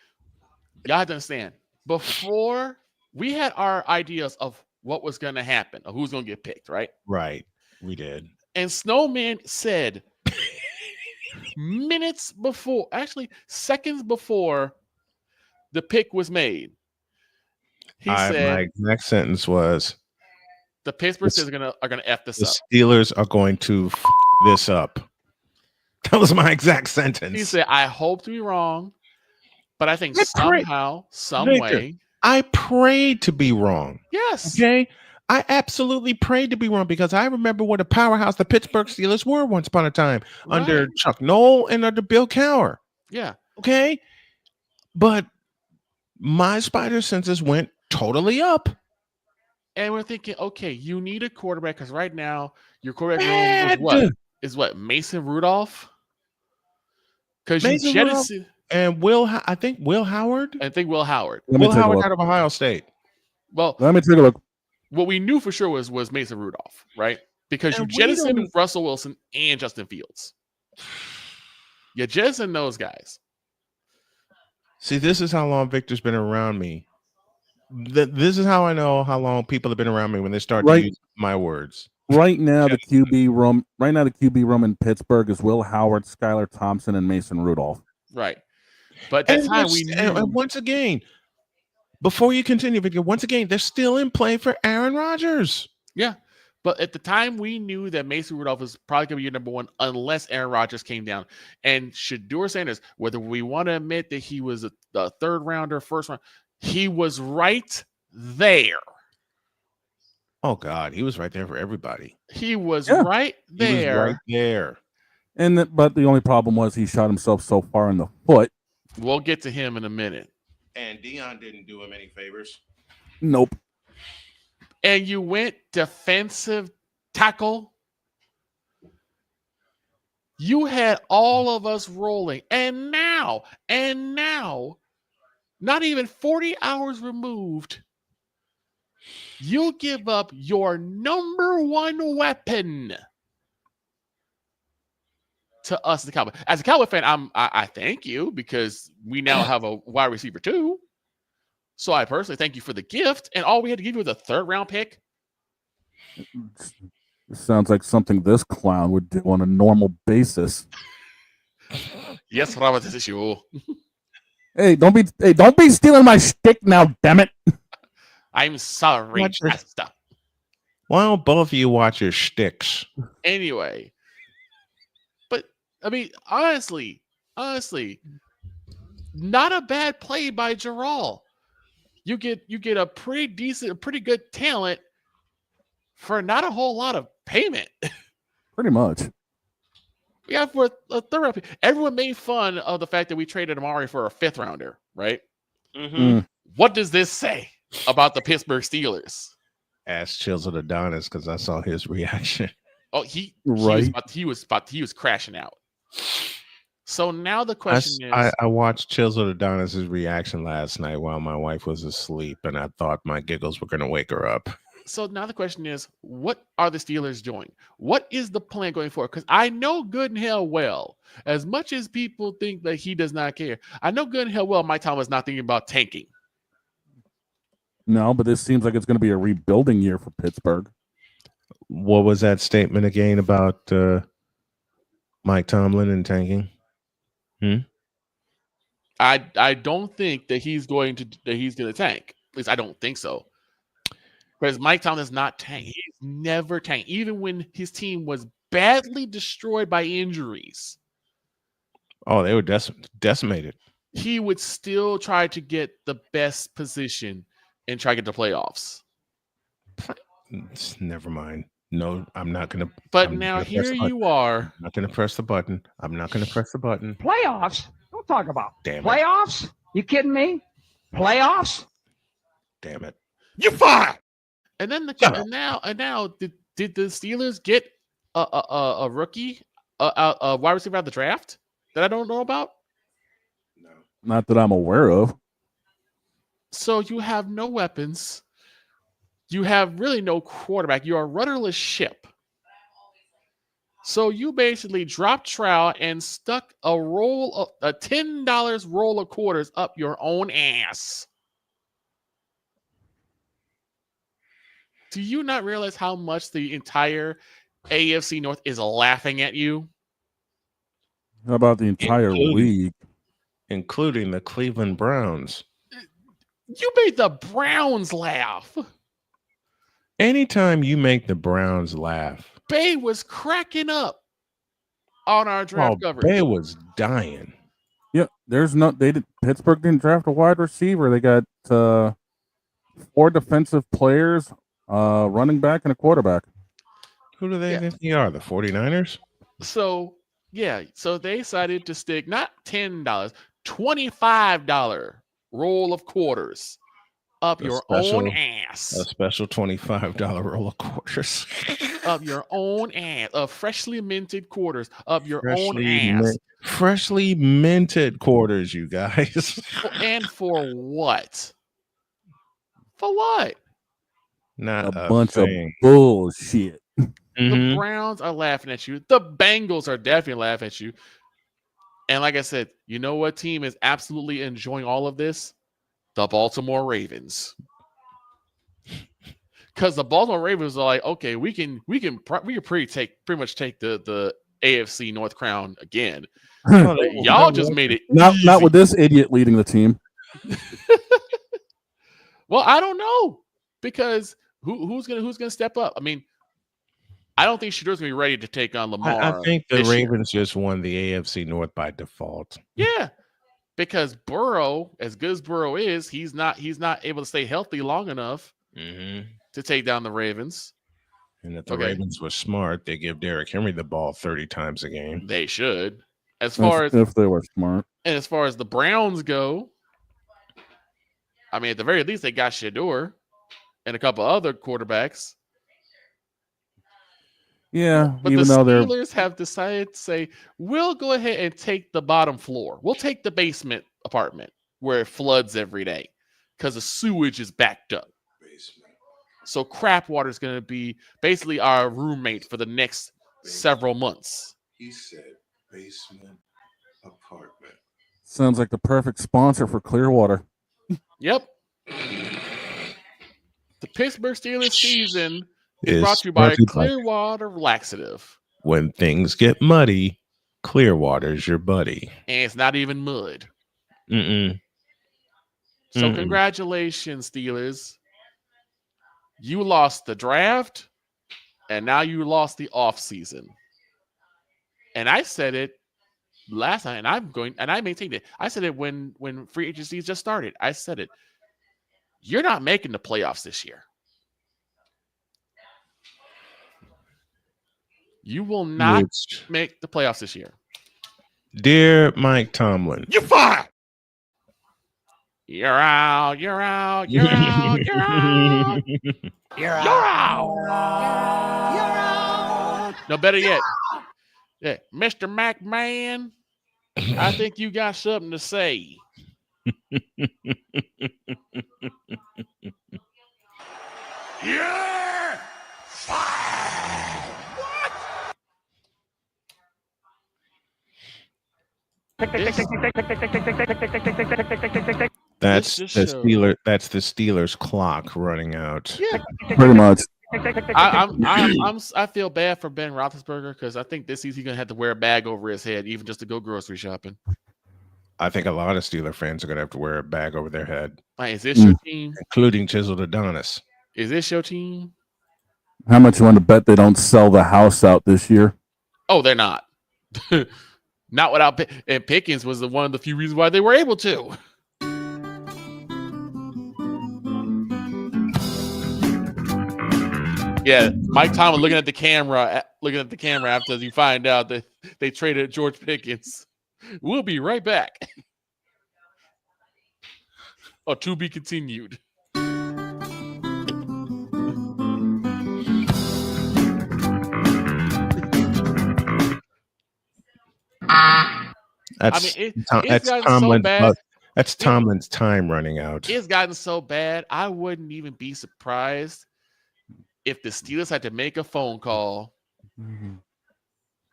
y'all have to understand, before we had our ideas of what was going to happen, of who's going to get picked, right? Right. We did. And Snowman said minutes before, actually seconds before the pick was made, he said, my next sentence was, the Pittsburgh Steelers are gonna F this the up. Steelers are going to f this up. That was my exact sentence. He said, I hope to be wrong, but I think some Victor, way. I prayed to be wrong. Yes. Okay. I absolutely prayed to be wrong because I remember what a powerhouse the Pittsburgh Steelers were once upon a time under Chuck Noll and under Bill Cowher. Yeah. Okay. But my spider senses went totally up. And we're thinking, okay, you need a quarterback because right now your quarterback room is what? Mason Rudolph? Because you jettisoned and I think Will Howard. Will Howard out of Ohio State. Well, let me take a look. What we knew for sure was Mason Rudolph, right? Because you jettisoned Russell Wilson and Justin Fields. You jettisoned those guys. See, this is how long Victor's been around me. This is how I know how long people have been around me when they start to use my words. Right now, the QB room in Pittsburgh is Will Howard, Skylar Thompson, and Mason Rudolph. Right. But at that time we knew. And once again, before you continue, Victor, once again, they're still in play for Aaron Rodgers. Yeah. But at the time, we knew that Mason Rudolph was probably going to be your number one unless Aaron Rodgers came down. And Shedeur Sanders, whether we want to admit that he was the third rounder, first round, he was right there. Oh, God. He was right there for everybody. He was right there. He was right there. But the only problem was he shot himself so far in the foot. We'll get to him in a minute. And Dion didn't do him any favors. Nope. And you went defensive tackle. You had all of us rolling. And now, not even 40 hours removed, you give up your number one weapon to us, the Cowboys. As a Cowboy fan, I thank you because we now have a wide receiver too. So I personally thank you for the gift, and all we had to give you was a third-round pick. It sounds like something this clown would do on a normal basis. Yes, Robert, this is you. Hey, don't be stealing my shtick now, damn it. I'm sorry, Master. Why don't both of you watch your shticks? Anyway, but I mean, honestly, not a bad play by Jarrell. You get a pretty good talent for not a whole lot of payment. Pretty much. Yeah, for a third round. Everyone made fun of the fact that we traded Amari for a fifth rounder, right? Mm-hmm. What does this say about the Pittsburgh Steelers? Ask Chills Adonis because I saw his reaction. Oh, he was crashing out. So now the question is, I watched Chills Adonis's reaction last night while my wife was asleep, and I thought my giggles were going to wake her up. So now the question is, what are the Steelers doing? What is the plan going forward? Because I know good and hell well, as much as people think that he does not care, I know good and hell well Mike Tomlin is not thinking about tanking. No, but this seems like it's going to be a rebuilding year for Pittsburgh. What was that statement again about Mike Tomlin and tanking? I don't think that he's going to tank. At least I don't think so. Because Mike Tomlin is not tank. He's never tanked. Even when his team was badly destroyed by injuries. Oh, they were decimated. He would still try to get the best position and try to get the playoffs. Never mind. No, I'm not going to. But now here you are. I'm not going to press the button. Playoffs? Don't talk about playoffs. You kidding me? Playoffs? Damn it! You fired. And then now did the Steelers get a rookie, a wide receiver out of the draft that I don't know about? No, not that I'm aware of. So you have no weapons. You have really no quarterback. You're a rudderless ship. So you basically dropped trowel and stuck a $10 roll of quarters up your own ass. Do you not realize how much the entire AFC North is laughing at you? How about the entire league? Including the Cleveland Browns. You made the Browns laugh. Anytime you make the Browns laugh. Bay was cracking up on our draft coverage. Bay was dying. Yeah, Pittsburgh didn't draft a wide receiver. They got 4 defensive players, running back, and a quarterback. Who do they think they are? The 49ers? So they decided to stick not $10, $25 roll of quarters up your own ass. A special $25 roll of quarters. Up your own ass. Of freshly minted quarters up your own ass. Freshly minted quarters, you guys. And for what? For what? Not a bunch thing. of bullshit. The Browns are laughing at you. The Bengals are definitely laughing at you. And like I said, you know what team is absolutely enjoying all of this? The Baltimore Ravens. Because the Baltimore Ravens are like, okay, we can pretty much take the AFC North crown again. Y'all just made it not with this idiot leading the team. Well, I don't know, because who's gonna step up? I mean, I don't think Shador's gonna be ready to take on Lamar. I think the Ravens just won the AFC North by default. Yeah, because Burrow, as good as Burrow is, he's not able to stay healthy long enough to take down the Ravens. And if the Ravens were smart, they give Derrick Henry the ball 30 times a game. They should. If they were smart. And as far as the Browns go, I mean, at the very least, they got Shador and a couple other quarterbacks. Yeah, but even the though Steelers have decided to say, we'll go ahead and take the bottom floor. We'll take the basement apartment where it floods every day because the sewage is backed up. So crap water is going to be basically our roommate for the next several months. He said basement apartment. Sounds like the perfect sponsor for Clearwater. Yep. The Pittsburgh Steelers season is brought to you by Clearwater Laxative. When things get muddy, Clearwater's your buddy. And it's not even mud. So congratulations, Steelers. You lost the draft, and now you lost the offseason. And I said it last time, and I maintained it. I said it when free agency just started. I said it. You're not making the playoffs this year. You will not make the playoffs this year. Dear Mike Tomlin. You're fired. You're out. You're out. You're out. You're out. You're out. You're out. No, better yet. Yeah, Mr. McMahon, I think you got something to say. You're fired. That's the Steelers clock running out. Yeah, pretty much. I feel bad for Ben Roethlisberger because I think this season he's gonna have to wear a bag over his head even just to go grocery shopping. I think a lot of Steeler fans are gonna have to wear a bag over their head. Is this your team? Including Chiseled Adonis. Is this your team? How much you want to bet they don't sell the house out this year? Oh, they're not. Not without and Pickens was one of the few reasons why they were able to. Yeah, Mike Tomlin looking at the camera after you find out that they traded George Pickens. We'll be right back. Or to be continued. That's Tomlin's time running out. It's gotten so bad, I wouldn't even be surprised if the Steelers had to make a phone call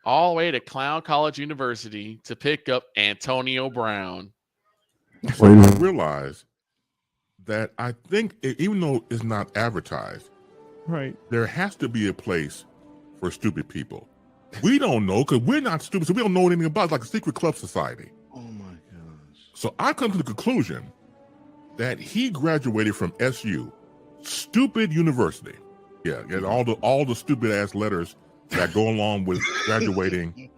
all the way to Clown College University to pick up Antonio Brown. So I realize that I think even though it's not advertised, right, there has to be a place for stupid people. We don't know because we're not stupid, so we don't know anything about it. It's like a secret club society. Oh my gosh. So I come to the conclusion that he graduated from SU, stupid university. Yeah, and all the stupid ass letters that go along with graduating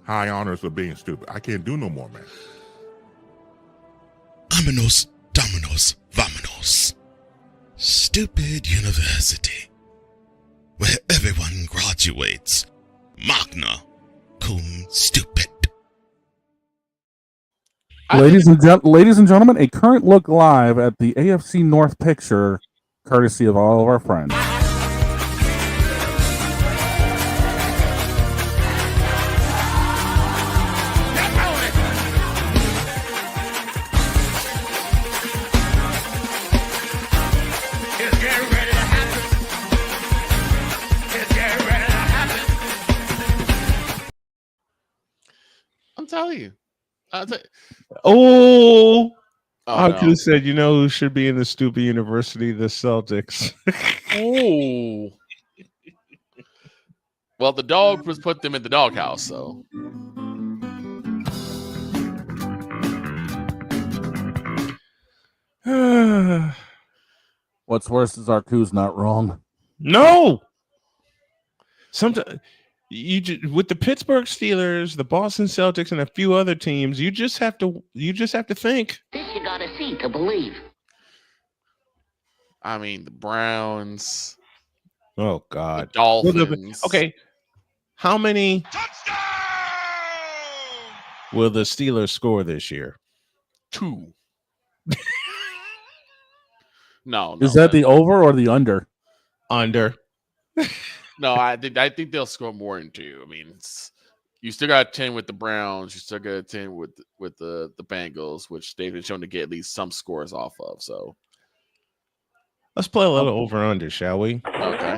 high honors of being stupid. I can't do no more, man. Vámonos, dominos, vamonos. Stupid university, where everyone graduates. Magna cum stupid. Ladies and gentlemen, a current look live at the AFC North picture, courtesy of all of our friends. I'm telling you. Oh, I no. could have said, you know who should be in the stupid university? The Celtics. Oh. Well, the dog was put them in the doghouse, so. What's worse is Arku's not wrong. No. Sometimes with the Pittsburgh Steelers, the Boston Celtics, and a few other teams, you just have to think. This you gotta see to believe. I mean, the Browns. Oh God. The Dolphins. Okay. How many will the Steelers score this year? 2. No. Is that the over or the under? Under. No, I think they'll score more than 2. I mean, you still got 10 with the Browns. You still got 10 with the Bengals, which they've been shown to get at least some scores off of. So let's play a little over under, shall we? Okay.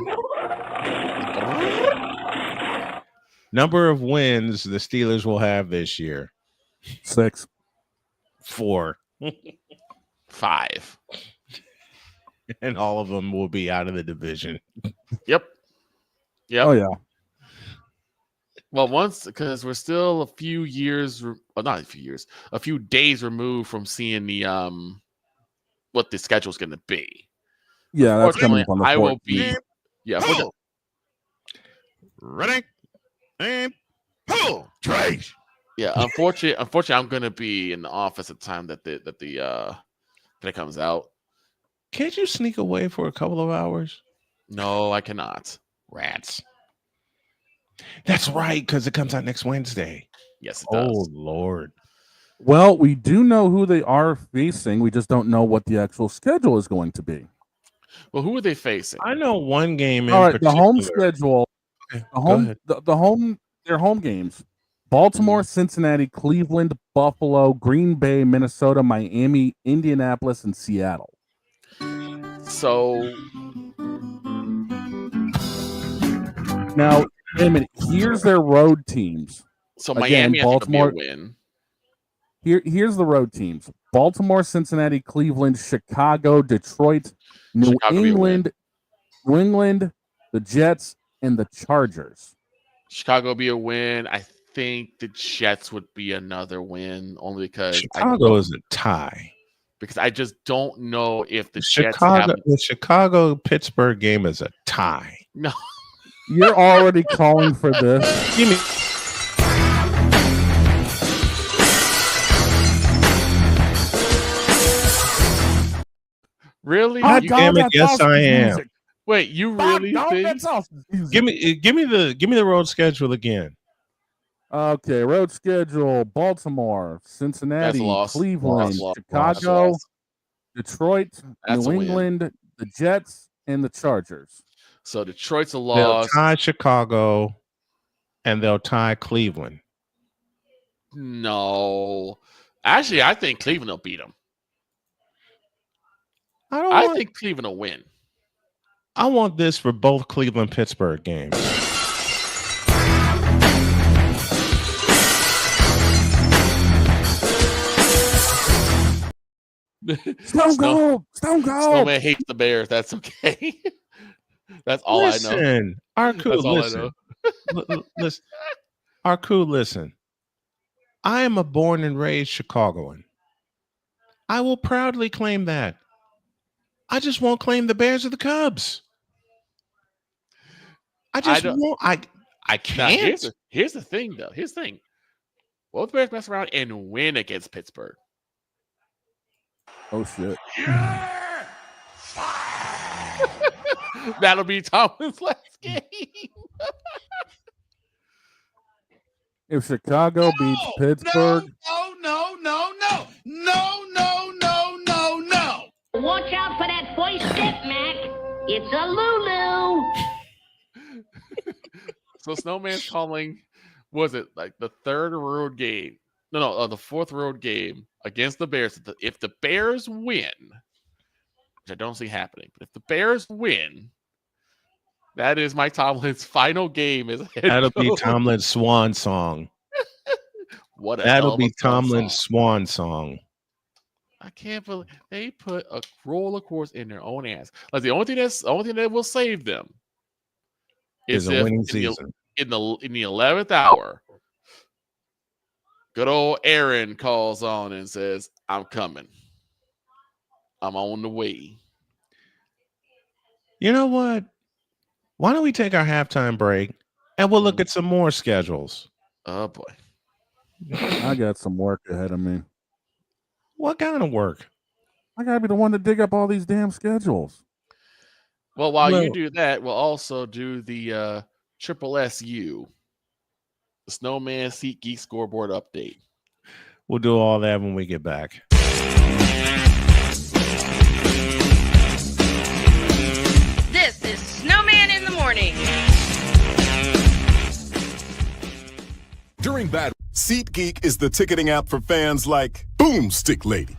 Number of wins the Steelers will have this year. 6. 4. 5. And all of them will be out of the division. Yep. Oh yeah. Well, because we're still a few days removed from seeing the what the schedule's going to be. Yeah, that's coming up on the 14th. I will be. Yeah. Ready and pull. Trash. Yeah. Unfortunately, I'm going to be in the office at the time that it comes out. Can't you sneak away for a couple of hours? No, I cannot. Rats. That's right, because it comes out next Wednesday. Yes, it does. Oh, Lord. Well, we do know who they are facing. We just don't know what the actual schedule is going to be. Well, who are they facing? I know one game in All right, particular. the home schedule. Okay, Their home games. Baltimore, Cincinnati, Cleveland, Buffalo, Green Bay, Minnesota, Miami, Indianapolis, and Seattle. So now, wait a minute. Here's their road teams. So Miami, Baltimore, I think, will be a win. Here's the road teams: Baltimore, Cincinnati, Cleveland, Chicago, Detroit, New England, the Jets, and the Chargers. Chicago will be a win. I think the Jets would be another win, only because Chicago is a tie. Because I just don't know if the Chicago Pittsburgh game is a tie. No, you're already calling for this. Give me. Really? God damn it! Yes, I am. Music. Wait, you really think? Give me the road schedule again. Okay, road schedule: Baltimore, Cincinnati, Cleveland, Chicago, Detroit, New England, the Jets, and the Chargers. So Detroit's a loss. They'll tie Chicago, and they'll tie Cleveland. No, actually, I think Cleveland will beat them. I think Cleveland will win. I want this for both Cleveland-Pittsburgh games. Stone Cold. Snowman hates the Bears. That's okay. That's all I know. Listen, Arku, That's all listen. I know. Listen, Arku, listen. I am a born and raised Chicagoan. I will proudly claim that. I just won't claim the Bears or the Cubs. I won't. I can't. Now, here's the thing, though. Here's the thing. Both Bears mess around and win against Pittsburgh. Oh, shit. That'll be Tomlin's last game. If Chicago beats Pittsburgh. No. Watch out for that first step, Mac. It's a Lulu. So Snowman's calling, was it like the third road game? No, the fourth road game against the Bears. If the Bears win, which I don't see happening, but if the Bears win, that is Mike Tomlin's final game as a head That'll coach. be Tomlin's swan song. That'll be Tomlin's swan song. I can't believe they put a roller coaster in their own ass. Like the only thing that will save them Is a winning season. In the 11th hour, good old Aaron calls on and says, "I'm coming. I'm on the way." You know what? Why don't we take our halftime break and we'll look at some more schedules? Oh boy. I got some work ahead of me. What kind of work? I gotta be the one to dig up all these damn schedules. Well, while you do that, we'll also do the Triple SU, the Snowman SeatGeek scoreboard update. We'll do all that when we get back. This is Snowman in the Morning. During bad, SeatGeek is the ticketing app for fans like Boomstick Lady.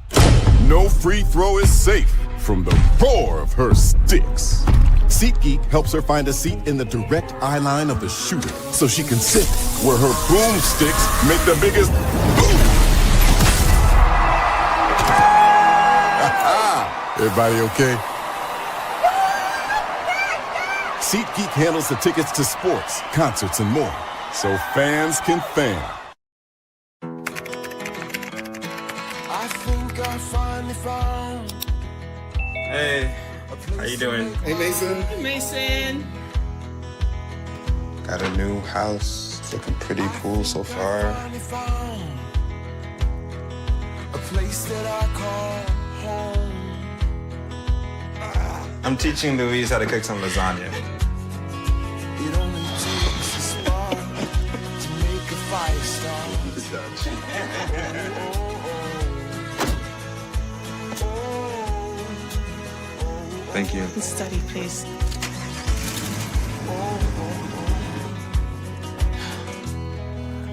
No free throw is safe from the roar of her sticks. SeatGeek helps her find a seat in the direct eye line of the shooter so she can sit where her boomsticks make the biggest boom. Everybody okay? SeatGeek handles the tickets to sports, concerts, and more, so fans can fan. I think I finally found. Hey, how you doing? Hey, Mason. Hey, Mason. Got a new house. It's looking pretty cool so far. A place that I call home. I'm teaching Louise how to cook some lasagna. It only takes a spark to make a fire start. Thank you. Study, please.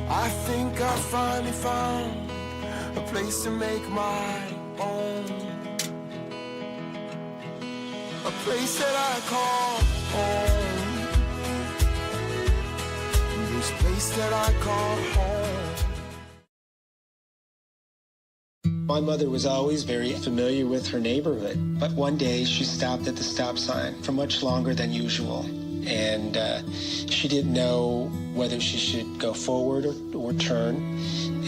I think I finally found a place to make my own. A place that I call home. This place that I call home. My mother was always very familiar with her neighborhood, but one day she stopped at the stop sign for much longer than usual. And she didn't know whether she should go forward or turn,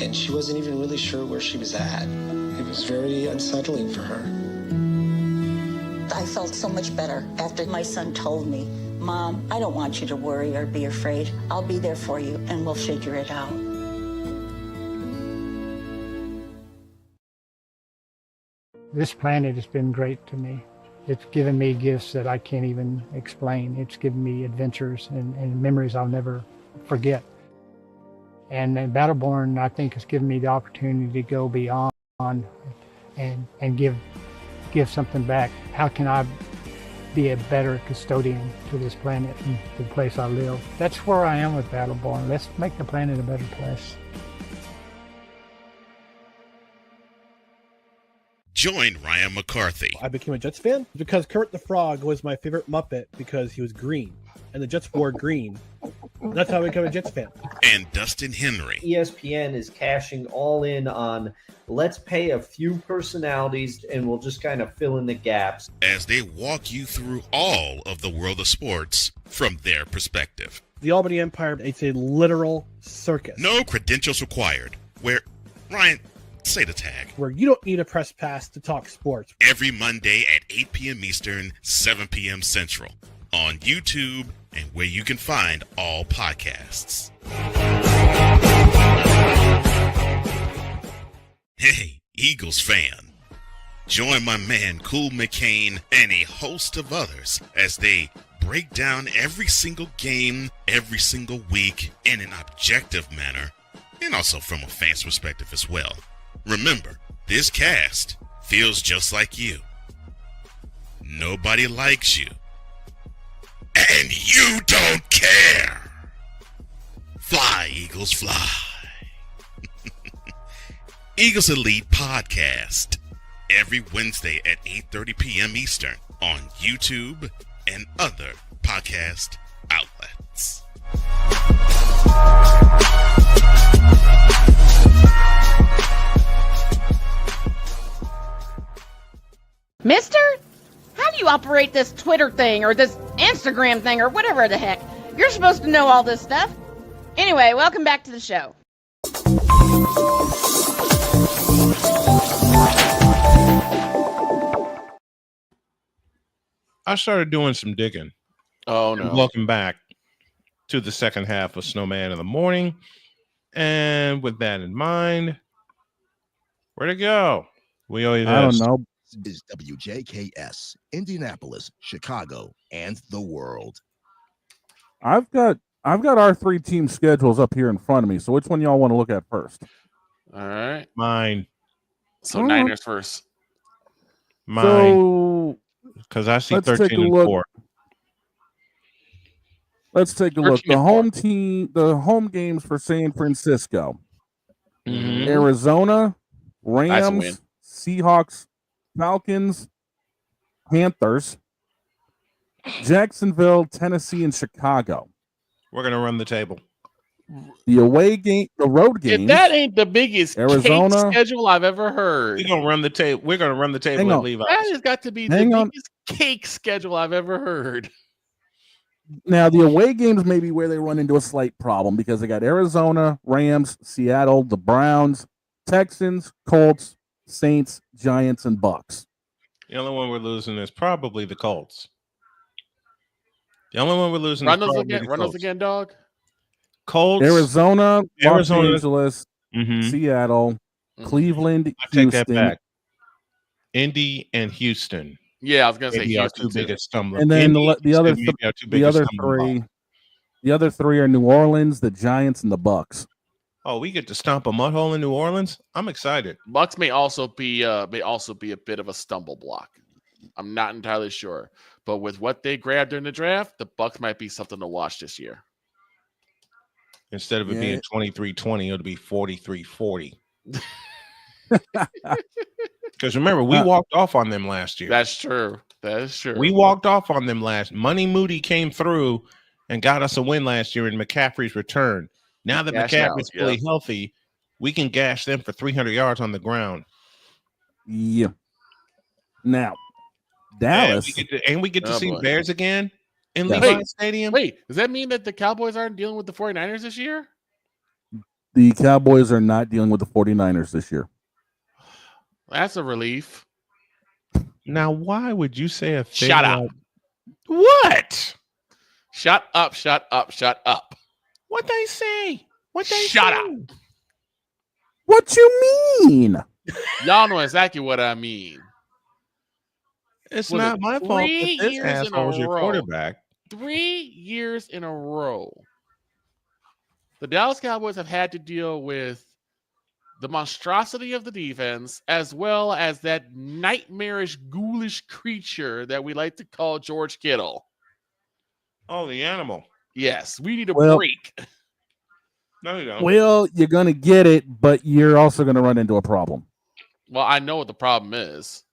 and she wasn't even really sure where she was at. It was very unsettling for her. I felt so much better after my son told me, "Mom, I don't want you to worry or be afraid. I'll be there for you, and we'll figure it out." This planet has been great to me. It's given me gifts that I can't even explain. It's given me adventures and memories I'll never forget. And Battleborn, I think, has given me the opportunity to go beyond and give something back. How can I be a better custodian to this planet and the place I live? That's where I am with Battleborn. Let's make the planet a better place. Join Ryan McCarthy. I became a Jets fan because Kurt the Frog was my favorite Muppet because he was green, and the Jets wore green. And that's how I became a Jets fan. And Dustin Henry. ESPN is cashing all in on let's pay a few personalities and we'll just kind of fill in the gaps. As they walk you through all of the world of sports from their perspective. The Albany Empire, it's a literal circus. No credentials required. Where, Ryan, say the tag. Where you don't need a press pass to talk sports. Every Monday at 8 p.m. Eastern, 7 p.m. Central. On YouTube and where you can find all podcasts. Hey, Eagles fan. Join my man Cool McCain and a host of others as they break down every single game, every single week in an objective manner, and also from a fan's perspective as well. Remember, this cast feels just like you. Nobody likes you. And you don't care. Fly, Eagles, fly. Eagles Elite Podcast. Every Wednesday at 8:30 p.m. Eastern on YouTube and other podcast outlets. Mister? How do you operate this Twitter thing or this Instagram thing or whatever the heck? You're supposed to know all this stuff. Anyway, welcome back to the show. I started doing some digging. Oh, no. And welcome back to the second half of Snowman in the Morning. And with that in mind, where'd it go? We always I don't know. Is WJKS, Indianapolis, Chicago, and the world. I've got our 3 team schedules up here in front of me. So which one y'all want to look at first? All right. Mine. So Niners first. Mine. So because I see let's 13 take a and look. 4. Let's take a look. The home games for San Francisco. Mhm. Arizona, win. Rams, Seahawks, Falcons, Panthers, Jacksonville, Tennessee, and Chicago. We're going to run the table. The away game, the road games. If that ain't the biggest Arizona cake schedule I've ever heard. We're going to run the table. We're going to run the table at Levi's. That has got to be the biggest cake schedule I've ever heard. Now, the away games may be where they run into a slight problem because they got Arizona, Rams, Seattle, the Browns, Texans, Colts, Saints, Giants, and Bucks. The only one we're losing is probably the Colts. The only one we're losing Run is those probably again, the run Colts. those again, dog. Colts, Arizona, Los Angeles, Mhm. Seattle, Cleveland, I take that Houston, back. Indy and Houston. Yeah, I was gonna say Maybe our Houston, two too. biggest stumbling. and then Indy the other and Houston are our two the biggest other stumbling blocks. the other three are New Orleans, the Giants, and the Bucks. Oh, we get to stomp a mud hole in New Orleans. I'm excited. Bucks may also be a bit of a stumble block. I'm not entirely sure, but with what they grabbed during the draft, the Bucks might be something to watch this year. Instead of it being 23-20, it'll be 43-40. Because remember, we walked off on them last year. That's true. That is true. We walked off on them last. Money Moody came through and got us a win last year in McCaffrey's return. Now that Gash McCaffrey's out, fully yeah. healthy, we can gash them for 300 yards on the ground. Yeah. Now, And Dallas. we get to Oh, see boy. Bears again in Yes. Levi's Stadium. Wait, does that mean that the Cowboys aren't dealing with the 49ers this year? The Cowboys are not dealing with the 49ers this year. That's a relief. Now, why would you say a thing Shut up. like- What? Shut up, shut up, shut up. What they say? What they Shut say? up. What you mean? Y'all know exactly what I mean. It's Was not it my fault 3 that this years in a asshole is your row? quarterback. 3 years in a row, the Dallas Cowboys have had to deal with the monstrosity of the defense, as well as that nightmarish, ghoulish creature that we like to call George Kittle. Oh, the animal. Yes, we need a Well- break. No, you don't. Well, you're going to get it, but you're also going to run into a problem. Well, I know what the problem is.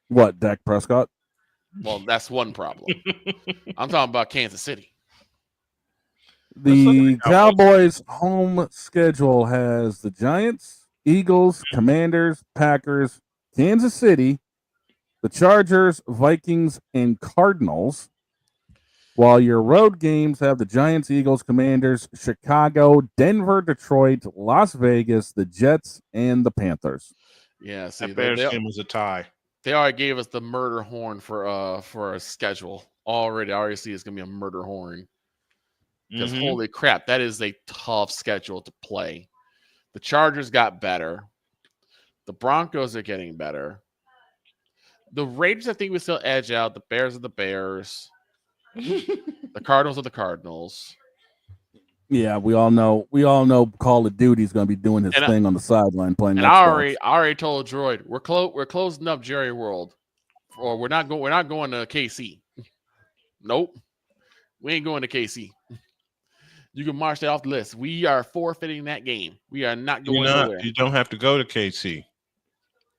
What, Dak Prescott? Well, that's one problem. I'm talking about Kansas City. The Cowboys' home schedule has the Giants, Eagles, Commanders, Packers, Kansas City, the Chargers, Vikings, and Cardinals. While your road games have the Giants, Eagles, Commanders, Chicago, Denver, Detroit, Las Vegas, the Jets, and the Panthers. Yeah, see, That Bears game was a tie. They already gave us the murder horn for a schedule already. I already see it's gonna be a murder horn. Because holy crap, that is a tough schedule to play. The Chargers got better. The Broncos are getting better. The Raiders, I think, we still edge out. The Bears are the Bears. The Cardinals are the Cardinals. Yeah, we all know Call of Duty's going to be doing his thing on the sideline playing. And I already told Droid we're closing up Jerry World, or we're not going to KC. Nope, we ain't going to KC. You can march that off the list. We are forfeiting that game. We are not going nowhere. You don't have to go to KC.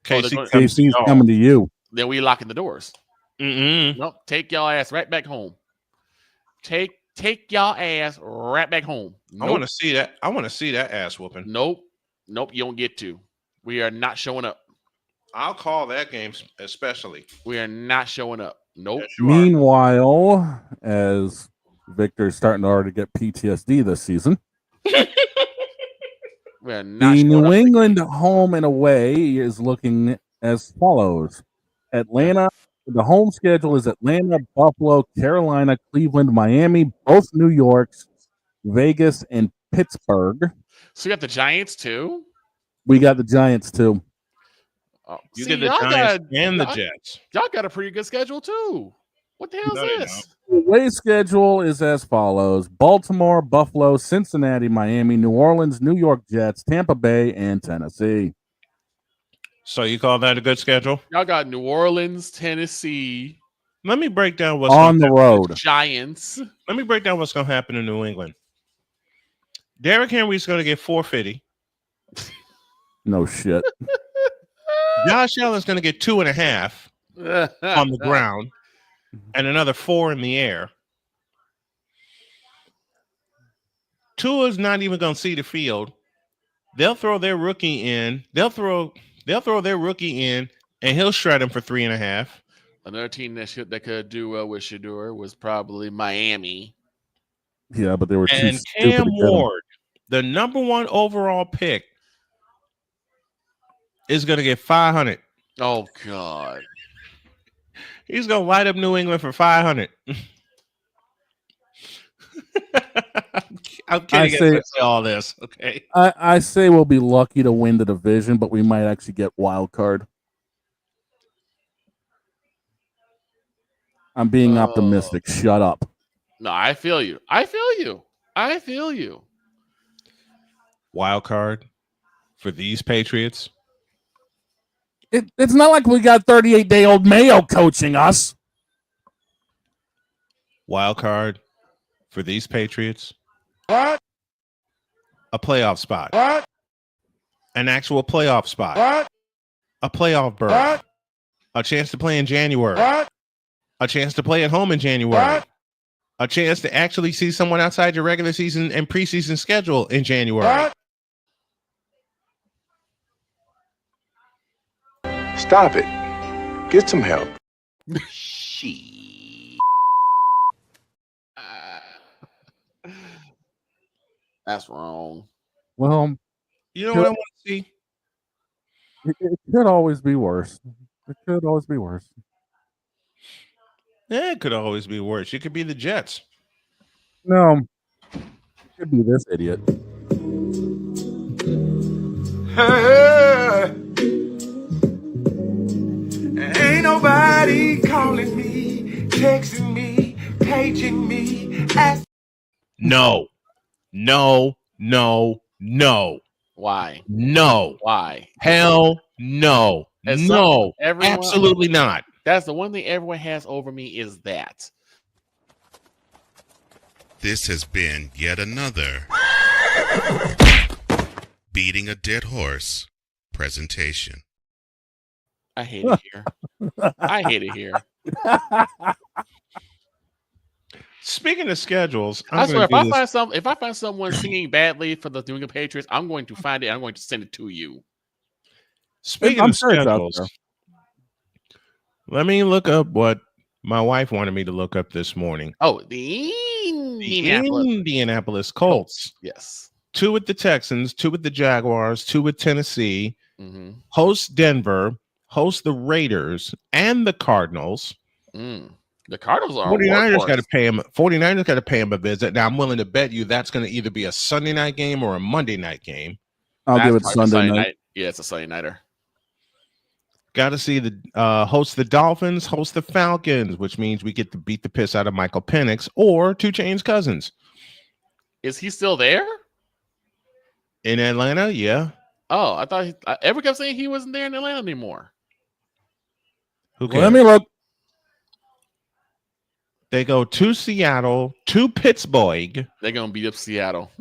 KC's coming to you. Then we locking the doors. Nope. Take y'all ass right back home. Take y'all ass right back home. Nope. I want to see that. I want to see that ass whooping. Nope. You don't get to. We are not showing up. I'll call that game especially. We are not showing up. Nope. Yes, Meanwhile, as Victor's starting to already get PTSD this season, we're not the New England home and away is looking as follows. Atlanta. The home schedule is Atlanta, Buffalo, Carolina, Cleveland, Miami, both New Yorks, Vegas, and Pittsburgh. So you got the Giants too? We got the Giants too. Oh, you get the Giants and the Jets. Y'all got a pretty good schedule too. What the hell is this? The away schedule is as follows: Baltimore, Buffalo, Cincinnati, Miami, New Orleans, New York Jets, Tampa Bay, and Tennessee. So you call that a good schedule? Y'all got New Orleans, Tennessee. Let me break down what's on the road. Giants. Let me break down what's going to happen in New England. Derrick Henry's going to get 450. No shit. Josh Allen's going to get 2.5 on the ground and another 4 in the air. Tua's not even going to see the field. They'll throw their rookie in. They'll throw their rookie in, and he'll shred him for 3.5. Another team that could do well with Shedeur was probably Miami. Yeah, but they were too and stupid. Cam Ward, the number 1 overall pick, is going to get 500. Oh God, he's going to light up New England for 500. I'm kidding. I say all this. Okay. I say we'll be lucky to win the division, but we might actually get wild card. I'm being optimistic. Shut up. No, I feel you. Wild card for these Patriots. It's not like we got 38-day-old Mayo coaching us. Wild card for these Patriots. What? A playoff spot. What? An actual playoff spot. What? A playoff berth. What? A chance to play in January. What? A chance to play at home in January. What? A chance to actually see someone outside your regular season and preseason schedule in January. What? Stop it. Get some help. That's wrong. Well, you know what I want to see? It could always be worse. It could always be worse. Yeah, it could always be worse. It could be the Jets. No. It could be this idiot. Hey, ain't nobody calling me, texting me, paging me. No. Why? No. Why? Hell no. No. Absolutely not. That's the one thing everyone has over me is that. This has been yet another beating a dead horse presentation. I hate it here. I hate it here. Speaking of schedules, I swear, if I find someone singing badly for the New England Patriots, I'm going to find it. I'm going to send it to you. Speaking of schedules, let me look up what my wife wanted me to look up this morning. Oh, the Indianapolis Colts. Yes. 2 with the Texans, 2 with the Jaguars, 2 with Tennessee. Mm-hmm. Host Denver, host the Raiders and the Cardinals. The Cardinals are 49ers got to pay him. 49ers got to pay him a visit. Now I'm willing to bet you that's going to either be a Sunday night game or a Monday night game. I'll give it Sunday night. Yeah, it's a Sunday nighter. Got to see the host the Dolphins, host the Falcons, which means we get to beat the piss out of Michael Penix or 2 Chainz Cousins. Is he still there in Atlanta? Yeah. Oh, I thought everyone kept saying he wasn't there in Atlanta anymore. Who cares? Let me look. They go to Seattle, to Pittsburgh. They're gonna beat up Seattle.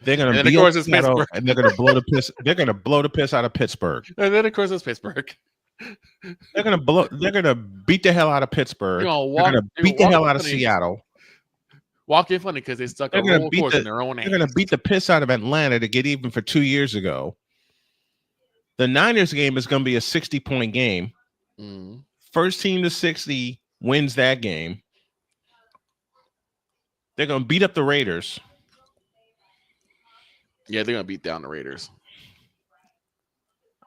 They're gonna beat up Seattle, and they're gonna blow the piss. They're gonna blow the piss out of Pittsburgh. And then of course it's Pittsburgh. They're gonna beat the hell out of Pittsburgh. They're gonna beat the hell out of Seattle. Walk in funny because they stuck a roll course in their own hands. They're gonna beat the piss out of Atlanta to get even for 2 years ago. The Niners game is gonna be a 60-point game. First team to 60 wins that game. They're going to beat up the Raiders. Yeah, they're going to beat down the Raiders.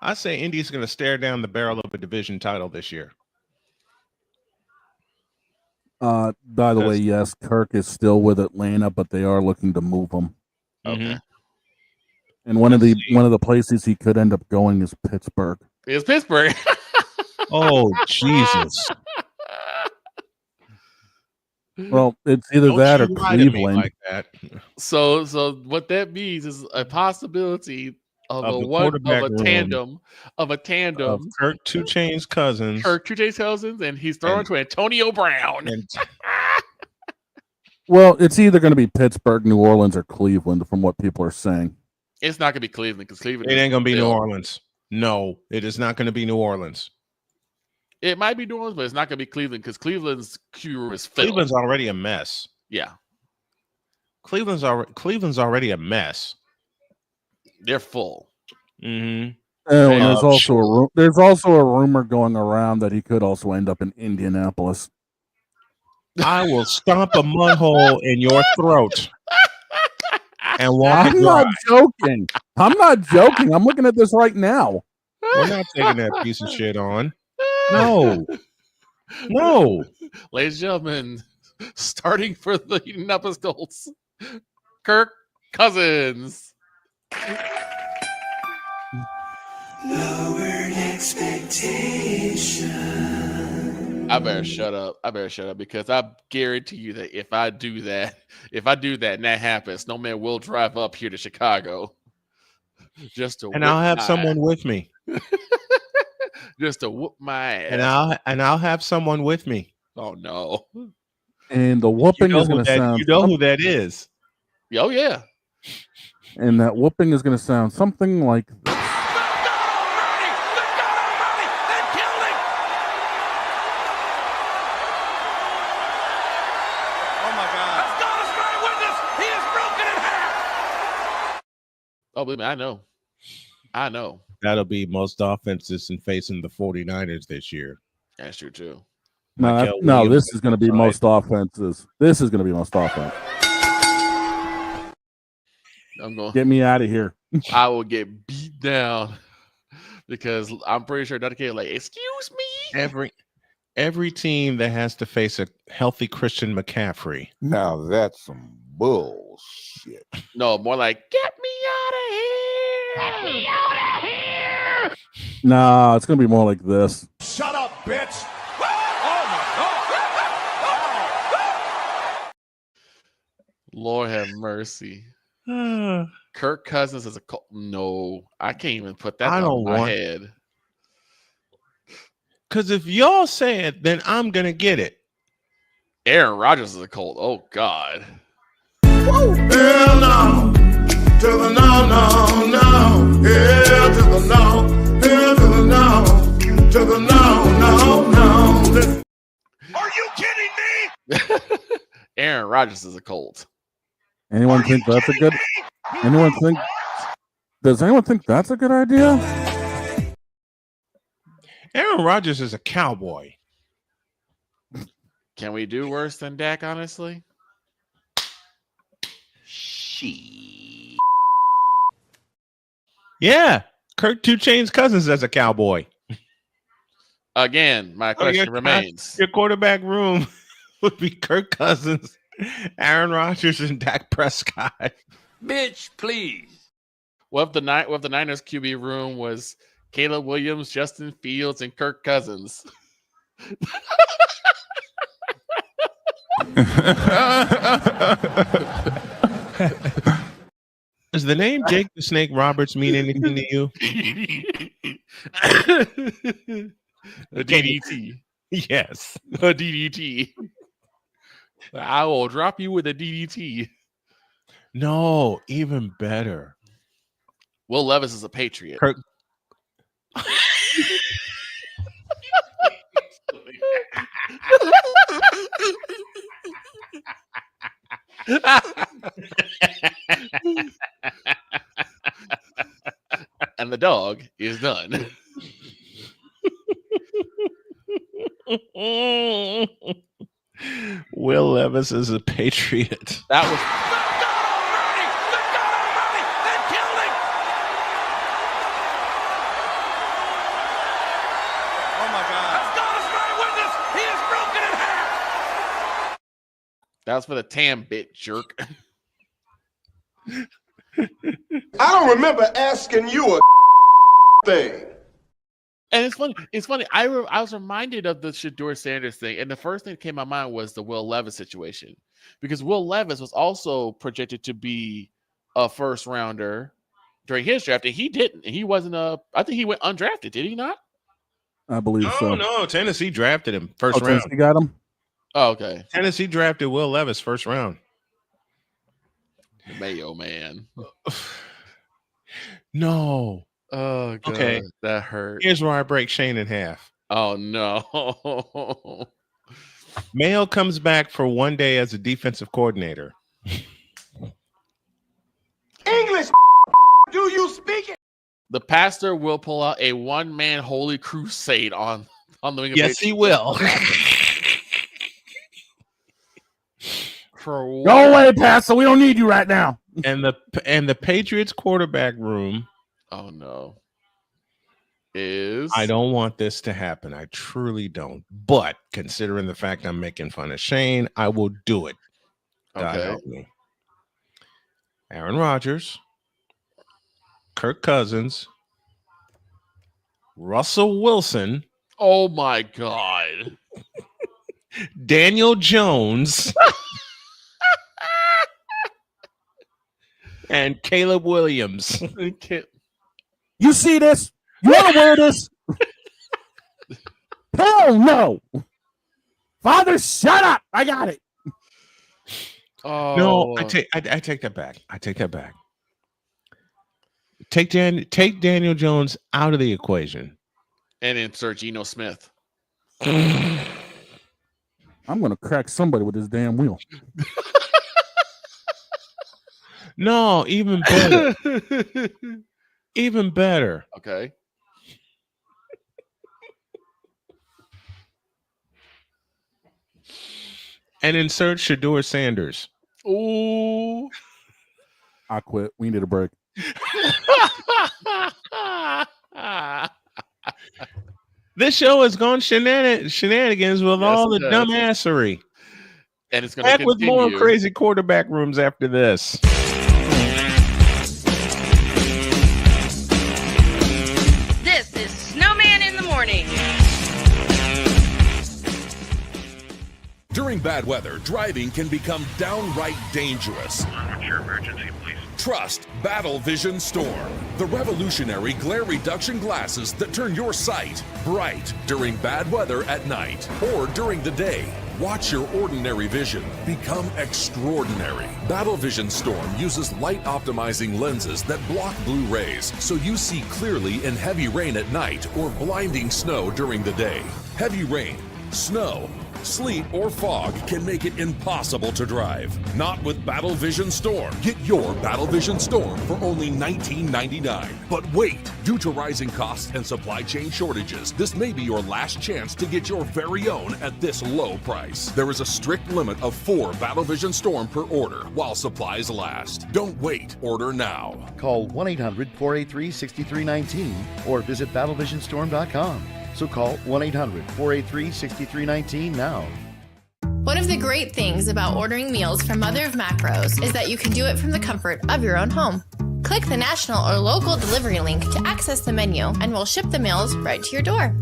I say Indy's going to stare down the barrel of a division title this year. By the way, yes, Kirk is still with Atlanta, but they are looking to move him. Okay. And one of the places he could end up going is Pittsburgh. It's Pittsburgh. Oh, Jesus. Well, it's either that or Cleveland. Like that. So what that means is a possibility of a tandem of Kirk 2 Chainz Cousins. And he's throwing to Antonio Brown. Well, it's either going to be Pittsburgh, New Orleans, or Cleveland, from what people are saying. It's not going to be Cleveland because Cleveland. It ain't going to be New Orleans. No, it is not going to be New Orleans. It might be New Orleans, but it's not going to be Cleveland because Cleveland's cure is filled. Cleveland's already a mess. Yeah, Cleveland's already a mess. They're full. Mm-hmm. And there's also a rumor going around that he could also end up in Indianapolis. I will stomp a mud hole in your throat and walk. I'm not joking. I'm looking at this right now. We're not taking that piece of shit on. No. Ladies and gentlemen, starting for the Indianapolis Colts, Kirk Cousins. Lowered expectation. I better shut up because I guarantee you that if I do that and that happens, Snowman will drive up here to Chicago just to. And I'll have someone with me. Just to whoop my ass. And I'll have someone with me. Oh no. And the whooping is going to sound. You know who that is. Oh yeah. And that whooping is going to sound something like this. Oh, believe me, I know. That'll be most offenses in facing the 49ers this year. That's true, too. No, this is going to be most offenses. This is going to be most offense. Get me out of here. I will get beat down because I'm pretty sure Dr. K like, excuse me? Every team that has to face a healthy Christian McCaffrey. Now that's some bullshit. No, more like, get me out of here. Get me out of here. No, it's going to be more like this. Shut up, bitch. Lord have mercy. Kirk Cousins is a Colt. No, I can't even put that on my head. Because if y'all say it, then I'm going to get it. Aaron Rodgers is a Colt. Oh, God. Hell no. To the no. Hell to the no. to the no. Listen. Are you kidding me? Aaron Rodgers is a Colt. Anyone think that's a good? Does anyone think that's a good idea? Aaron Rodgers is a Cowboy. Can we do worse than Dak, honestly? Yeah, Kirk 2 Chainz Cousins as a Cowboy. Again, my question remains. Your quarterback room would be Kirk Cousins, Aaron Rodgers, and Dak Prescott. Bitch, please. What if the Niners QB room was Caleb Williams, Justin Fields, and Kirk Cousins? Does the name Jake the Snake Roberts mean anything to you? A DDT. Yes. A DDT. I will drop you with a DDT. No, even better. Will Levis is a Patriot. Kirk. And the dog is done. Will Levis is a Patriot. That was That was for the Tam bit, jerk. I don't remember asking you a thing. And it's funny. It's funny. I was reminded of the Shedeur Sanders thing, and the first thing that came to my mind was the Will Levis situation, because Will Levis was also projected to be a first rounder during his draft, and he didn't. He wasn't a. I think he went undrafted. Did he not? I believe so. No, Tennessee drafted him first round. Tennessee got him. Oh, okay. Tennessee drafted Will Levis first round. Mayo man. No. Oh, God. Okay. That hurt. Here's where I break Shane in half. Oh, no. Mayo comes back for one day as a defensive coordinator. English, do you speak it? The pastor will pull out a one-man holy crusade on the wing. Yes, he will. Go away, Pastor. We don't need you right now. And the Patriots quarterback room. Oh no. Is I don't want this to happen. I truly don't. But considering the fact I'm making fun of Shane, I will do it. God Okay. help me. Aaron Rodgers, Kirk Cousins, Russell Wilson. Oh my God. Daniel Jones. And Caleb Williams. You see this? You want to wear this? Hell no. Father, shut up. I got it. Oh No, I take that back. I take that back. Take Daniel Jones out of the equation. And insert Geno Smith. I'm gonna crack somebody with this damn wheel. No, even better. Even better. Okay. And insert Shedeur Sanders. Ooh. I quit. We need a break. This show has gone shenanigans with all the dumbassery. And it's going to Back with more crazy quarterback rooms after this. This is Snowman in the Morning. During bad weather, driving can become downright dangerous. What's your emergency, please? Trust Battle Vision Storm, the revolutionary glare reduction glasses that turn your sight bright during bad weather at night or during the day. Watch your ordinary vision become extraordinary. Battle Vision Storm uses light optimizing lenses that block blue rays so you see clearly in heavy rain at night or blinding snow during the day. Heavy rain, snow, sleet, or fog can make it impossible to drive. Not with Battle Vision Storm. Get your Battle Vision Storm for only $19.99. But wait, due to rising costs and supply chain shortages, this may be your last chance to get your very own at this low price. There is a strict limit of 4 Battle Vision Storm per order while supplies last. Don't wait, order now. Call 1-800-483-6319 or visit battlevisionstorm.com. So call 1-800-483-6319 now. One of the great things about ordering meals from Mother of Macros is that you can do it from the comfort of your own home. Click the national or local delivery link to access the menu, and we'll ship the meals right to your door.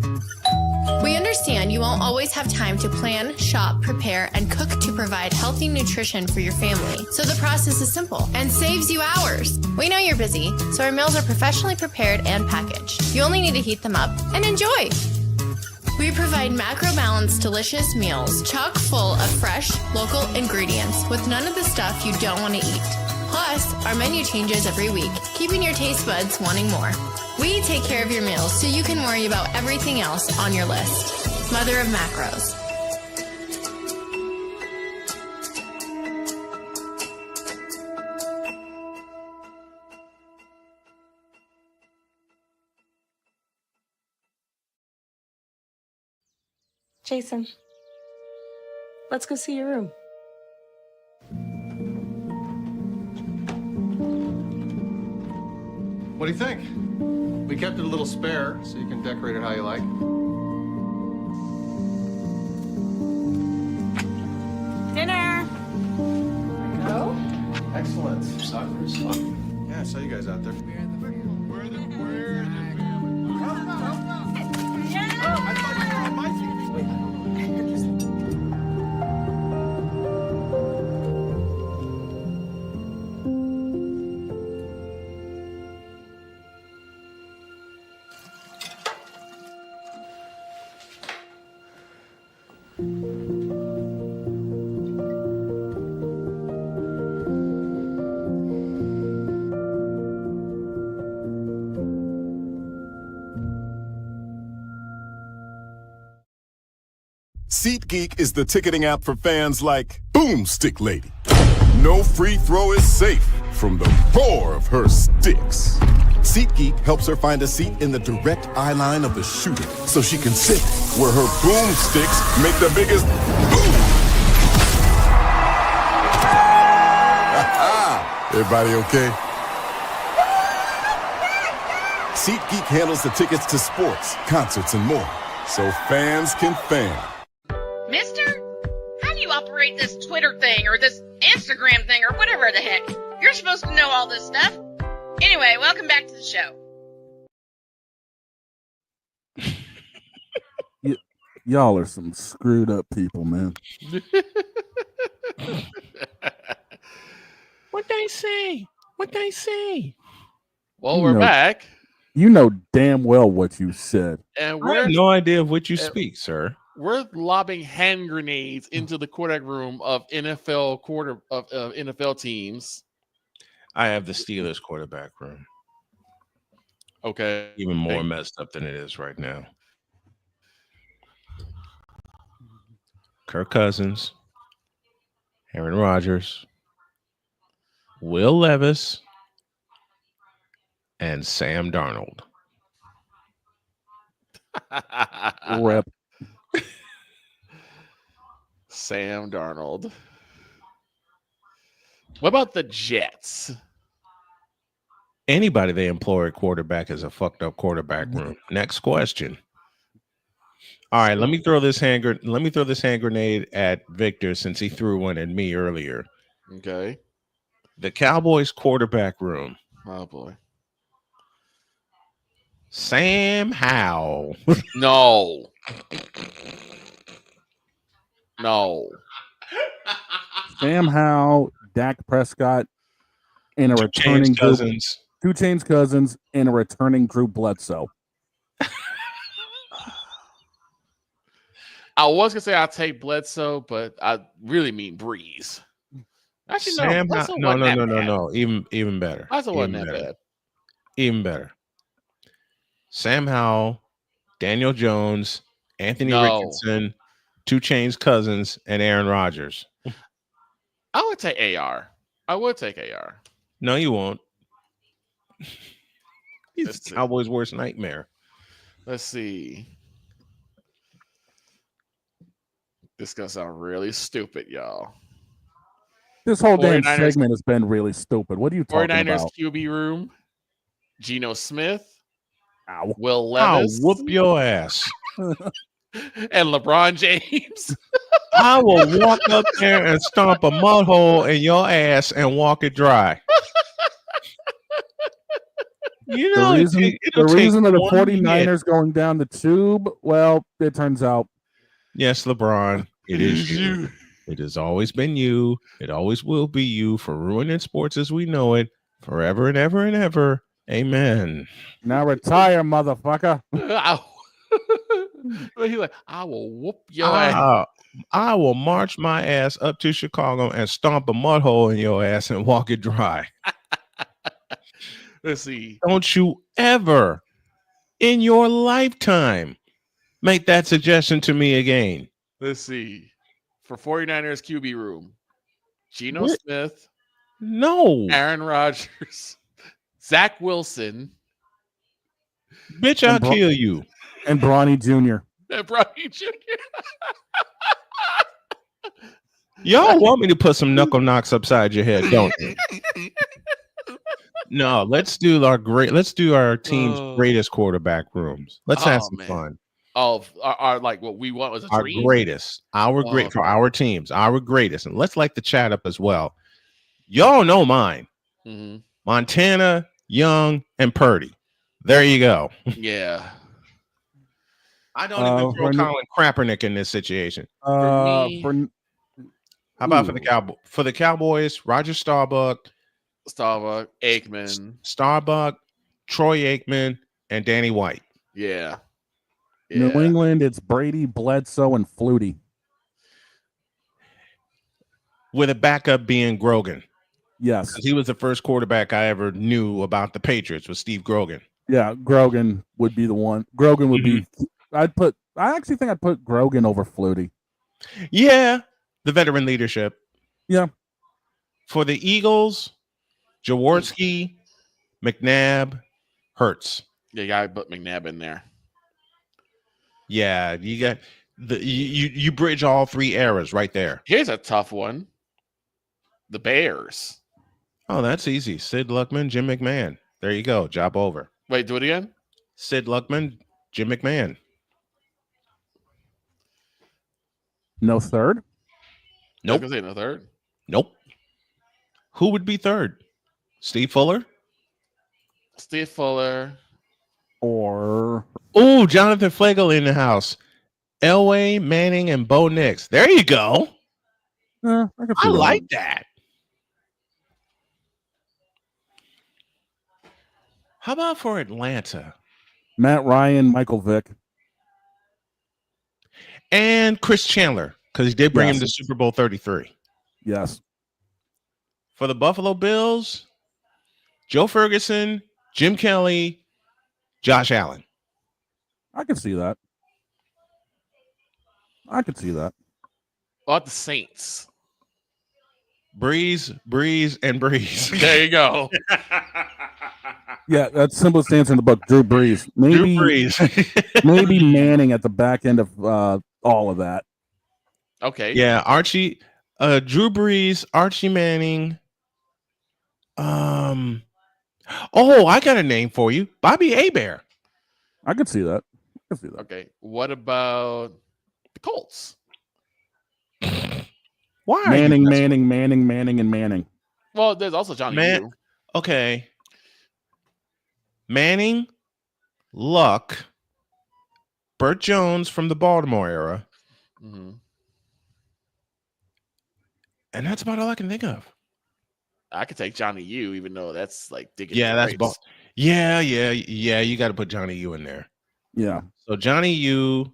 We understand you won't always have time to plan, shop, prepare, and cook to provide healthy nutrition for your family, so the process is simple and saves you hours. We know you're busy, so our meals are professionally prepared and packaged. You only need to heat them up and enjoy. We provide macro-balanced, delicious meals, chock full of fresh, local ingredients with none of the stuff you don't want to eat. Plus, our menu changes every week, keeping your taste buds wanting more. We take care of your meals so you can worry about everything else on your list. Mother of Macros. Jason, let's go see your room. What do you think? We kept it a little spare, so you can decorate it how you like. Dinner! Go? Excellent. Soccer's fun. Yeah, I saw you guys out there. SeatGeek is the ticketing app for fans like Boomstick Lady. No free throw is safe from the roar of her sticks. SeatGeek helps her find a seat in the direct eye line of the shooter so she can sit where her boomsticks make the biggest boom. Everybody okay? SeatGeek handles the tickets to sports, concerts, and more, so fans can fan. Mister, how do you operate this Twitter thing or this Instagram thing or whatever the heck? You're supposed to know all this stuff. Anyway, welcome back to the show. Y'all are some screwed up people, man. What'd I say? What'd I say? Well, we're back. You know damn well what you said. And I have no idea of what you speak, sir. We're lobbing hand grenades into the quarterback room of NFL teams. I have the Steelers quarterback room. Okay. Even more messed up than it is right now. Kirk Cousins, Aaron Rodgers, Will Levis, and Sam Darnold. Rep. Sam Darnold. What about the Jets? Anybody they employ a quarterback is a fucked up quarterback room. Next question. All right, let me throw this hand grenade at Victor since he threw one at me earlier. Okay. The Cowboys quarterback room. Oh boy. Sam Howell. No. No. Sam Howell, Dak Prescott, and a returning Cousins. 2 Chainz Cousins, and a returning Drew Bledsoe. I was gonna say I'll take Bledsoe, but I really mean Breeze. Actually, no. Bledsoe wasn't that bad. No. Even better. Bledsoe wasn't that bad. Even better. Sam Howell, Daniel Jones, Anthony Richardson, 2 Chainz Cousins, and Aaron Rodgers. I would take AR. I would take AR. No, you won't. He's the Cowboys' worst nightmare. Let's see. This is gonna sound really stupid, y'all. This whole damn segment has been really stupid. What are you talking 49ers about? QB room. Geno Smith. Ow. Will Levis. I'll whoop your ass. And LeBron James. I will walk up there and stomp a mud hole in your ass and walk it dry. You know, the reason of the 49ers going down the tube, well, it turns out. Yes, LeBron, it is you. It has always been you. It always will be you for ruining sports as we know it forever and ever and ever. Amen. Now retire, motherfucker. He's like, I will whoop your ass. I will march my ass up to Chicago and stomp a mud hole in your ass and walk it dry. Let's see. Don't you ever in your lifetime make that suggestion to me again. Let's see. For 49ers QB room, Geno Smith. No. Aaron Rodgers. Zach Wilson. Bitch, I'll kill you. And Bronny Jr. And Bronny Jr. Y'all want me to put some knuckle knocks upside your head, don't you? No, let's do our team's greatest quarterback rooms. Let's have some fun. Our like what we want was our dream? Greatest, for our teams, our greatest, and let's light the chat up as well. Y'all know mine. Mm-hmm. Montana, Young, and Purdy. There you go. Yeah. I don't even throw Colin Kaepernick in this situation. For me, how about for the Cowboys? Roger Staubach, Aikman, Troy Aikman, and Danny White. Yeah. New England, it's Brady, Bledsoe, and Flutie. With a backup being Grogan. Yes. He was the first quarterback I ever knew about the Patriots, was Steve Grogan. Yeah, Grogan would be the one. Grogan would be. I actually think I'd put Grogan over Flutie. Yeah, the veteran leadership. Yeah. For the Eagles, Jaworski, McNabb, Hurts. Yeah, you gotta put McNabb in there. Yeah, you got you bridge all 3 eras right there. Here's a tough one. The Bears. Oh, that's easy. Sid Luckman, Jim McMahon. There you go. Job over. Wait, do it again. Sid Luckman, Jim McMahon. No third? Nope. I was gonna say no third. Nope. Who would be third? Steve Fuller? Steve Fuller. Or Jonathan Flegel in the house. Elway, Manning, and Bo Nix. There you go. I like that. How about for Atlanta? Matt Ryan, Michael Vick. And Chris Chandler, because he did bring him to Super Bowl 33. Yes. For the Buffalo Bills, Joe Ferguson, Jim Kelly, Josh Allen. I can see that. What about the Saints? Breeze, and Breeze. There you go. Yeah, that's the simplest answer in the book. Drew Brees. Maybe, Drew Brees. Maybe Manning at the back end of all of that. Okay. Yeah, Archie, Drew Brees, Archie Manning. I got a name for you. Bobby Hebert. I could see that. Okay. What about the Colts? Why? Manning, and Manning. Well, there's also Johnny U. Okay. Manning, Luck, Burt Jones from the Baltimore era. Mm-hmm. And that's about all I can think of. I could take Johnny U, even though that's like digging. Yeah, that's yeah. You got to put Johnny U in there. Yeah. So Johnny U,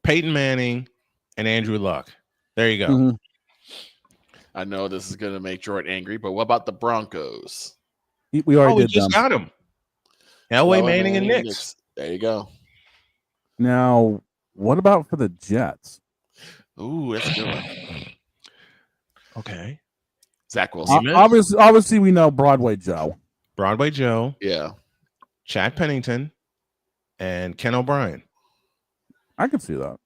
Peyton Manning and Andrew Luck. There you go. Mhm. I know this is going to make Jordan angry, but what about the Broncos? We already We did just them. got him. Elway, Manning, and Knicks. There you go. Now, what about for the Jets? Ooh, that's a good one. Okay. Zach Wilson. Obviously, we know Broadway Joe. Broadway Joe. Yeah. Chad Pennington and Ken O'Brien. I can see that.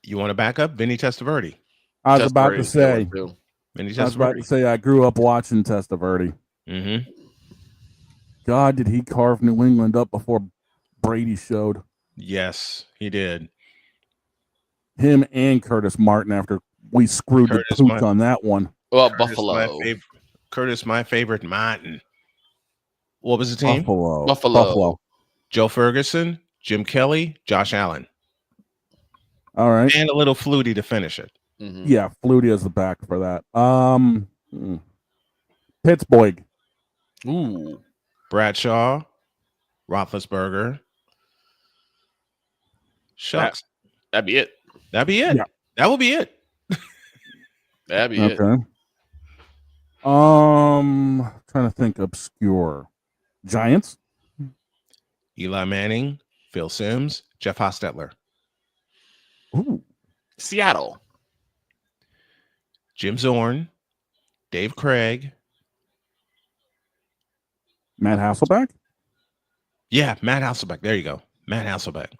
You want to back up? Vinny Testaverde. I was about to say. Vinny I was about to Testaverde. say I grew up watching Testaverde. Mm-hmm. God, did he carve New England up before Brady showed? Yes, he did. Him and Curtis Martin after we screwed the pooch on that one. Well, Curtis, Buffalo. My favorite Martin. What was the team? Buffalo. Joe Ferguson, Jim Kelly, Josh Allen. All right. And a little Flutie to finish it. Mm-hmm. Yeah, Flutie is the back for that. Pittsburgh. Ooh. Bradshaw, Roethlisberger. Shucks. That'd be it. That'd be it. Yeah. That will be it. That'd be it. Okay. Trying to think obscure. Giants. Eli Manning, Phil Simms, Jeff Hostetler. Ooh. Seattle. Jim Zorn, Dave Craig. Matt Hasselbeck. Yeah, Matt Hasselbeck. There you go. Matt Hasselbeck.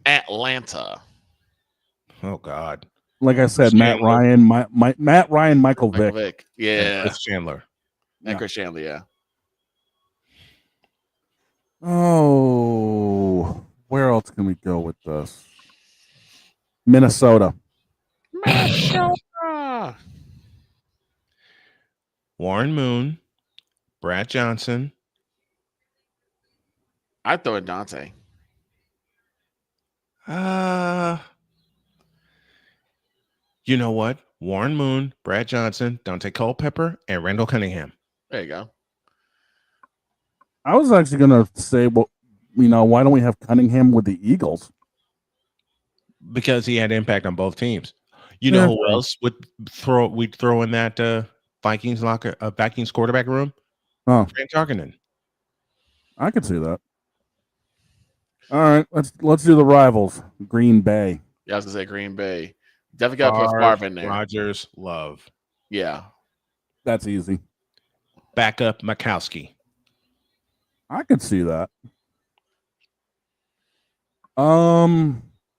Atlanta. Oh God. Like I said, Chandler. Matt Ryan, Michael Vick. Yeah. Chris Chandler. And Chris Chandler, yeah. Oh, where else can we go with this? Minnesota. Warren Moon, Brad Johnson. I'd throw in Dante. You know what? Warren Moon, Brad Johnson, Dante Culpepper, and Randall Cunningham. There you go. I was actually going to say, well, why don't we have Cunningham with the Eagles? Because he had impact on both teams. You know who else we'd throw in that Vikings quarterback room? Oh, Frank Tarkenton. I could see that. All right, let's do the rivals. Green Bay. Yeah, I was gonna say Green Bay. Definitely got to put Favre in there. Rodgers, Love. Yeah, that's easy. Backup Mikowski. I could see that.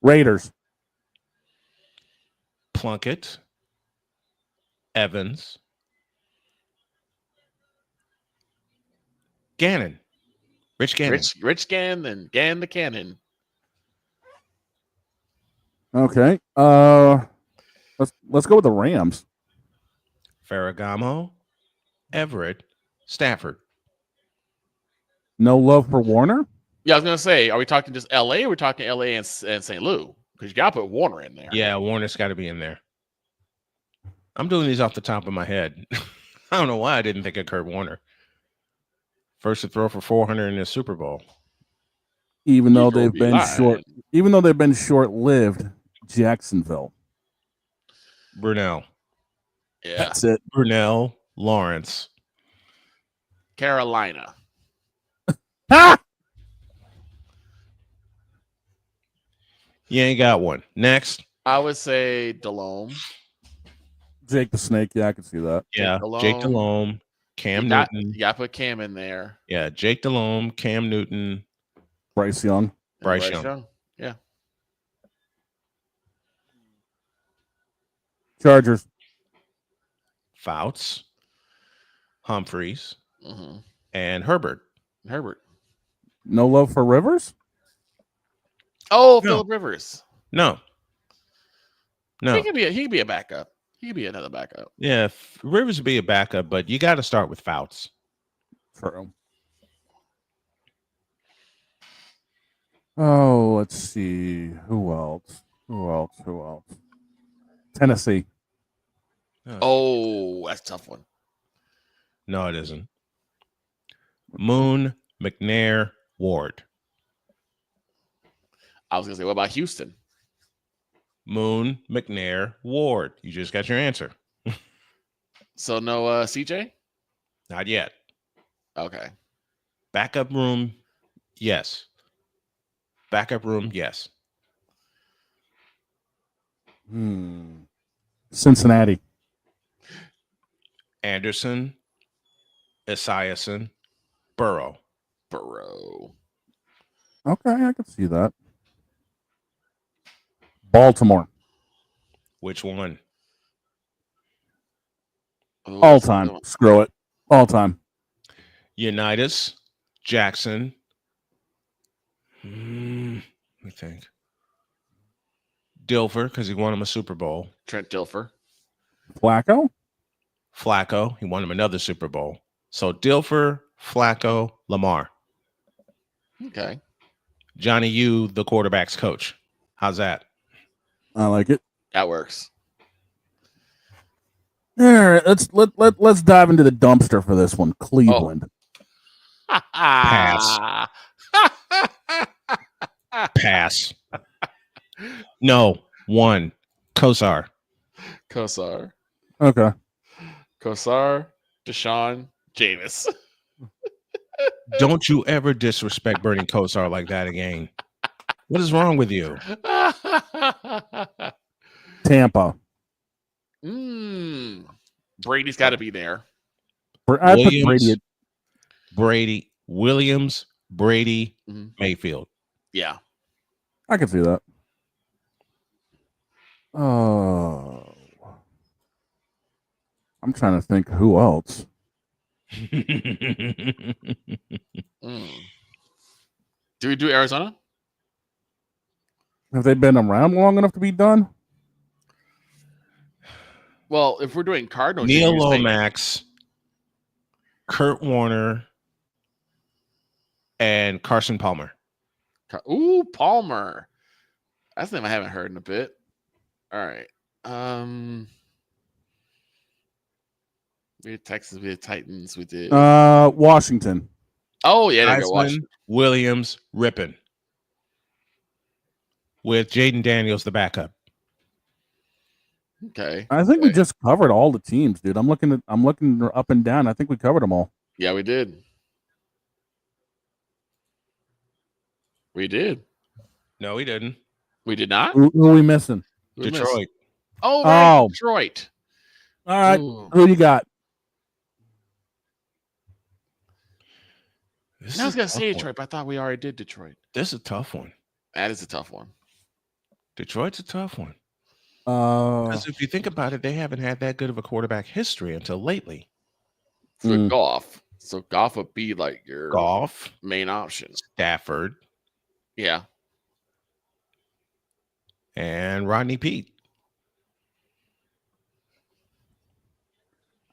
Raiders. Plunkett. Evans. Gannon. Rich Gannon. Rich Gannon and Gann the Cannon. Okay. Let's go with the Rams. Ferragamo, Everett, Stafford. No love for Warner? Yeah, I was gonna say, are we talking just LA or are we talking LA and St. Louis? Because you gotta put Warner in there. Yeah, Warner's got to be in there. I'm doing these off the top of my head. I don't know why I didn't think of Kurt Warner. First to throw for 400 in the Super Bowl. Even though they've been short-lived, Jacksonville. Brunell. Yeah. That's it. Brunell, Lawrence. Carolina. Ha! You ain't got one. Next. I would say Delhomme. Jake the Snake. Yeah, I can see that. Yeah, Jake Delhomme, Cam Newton. You got to put Cam in there. Yeah, Jake Delhomme, Cam Newton. Bryce Young. Bryce Young. Yeah. Chargers. Fouts, Humphreys, and Herbert. No love for Rivers? Oh, Phillip Rivers. No. He could be a backup. He could be another backup. Yeah, Rivers would be a backup, but you got to start with Fouts. True. Oh, let's see. Who else? Tennessee. Oh, that's a tough one. No, it isn't. Moon, McNair, Ward. I was gonna say, what about Houston? Moon, McNair, Ward. You just got your answer. So no CJ? Not yet. Okay. Backup room, yes. Backup room, yes. Cincinnati. Anderson, Esiason, Burrow. Okay, I can see that. Baltimore. Which one? All time. Screw it. All time. Unitas, Jackson. Let me think. Dilfer, because he won him a Super Bowl. Trent Dilfer. Flacco? Flacco, he won him another Super Bowl. So Dilfer, Flacco, Lamar. Okay. Johnny U, the quarterback's coach. How's that? I like it. That works. All right, let's dive into the dumpster for this one. Cleveland. Pass. Pass. No. One. Kosar. Okay. Kosar, Deshaun, Jameis. Don't you ever disrespect Bernie Kosar like that again. What is wrong with you? Tampa. Brady's got to be there. I put Brady at Brady, Williams, Brady, Mayfield. Yeah. I can see that. Oh. I'm trying to think who else. Do we do Arizona? Have they been around long enough to be done? Well, if we're doing Cardinals, Neil Lomax, Kurt Warner, and Carson Palmer. Ooh, Palmer. That's a name I haven't heard in a bit. All right. We had Texas, we had Titans, we did Washington. Oh, yeah, there you go. Heisman, Washington. Williams, Rippon. With Jaden Daniels, the backup. Okay. I think we just covered all the teams, dude. I'm looking up and down. I think we covered them all. Yeah, we did. We did. No, we didn't. We did not? Who are we missing? Detroit. Oh, right. Oh. Detroit. All right. Ooh. Who you got? I was going to say Detroit, but I thought we already did Detroit. This is a tough one. That is a tough one. Detroit's a tough one. Because if you think about it, they haven't had that good of a quarterback history until lately. For Goff. So Goff would be like your Goff, main option. Stafford. Yeah. And Rodney Peete.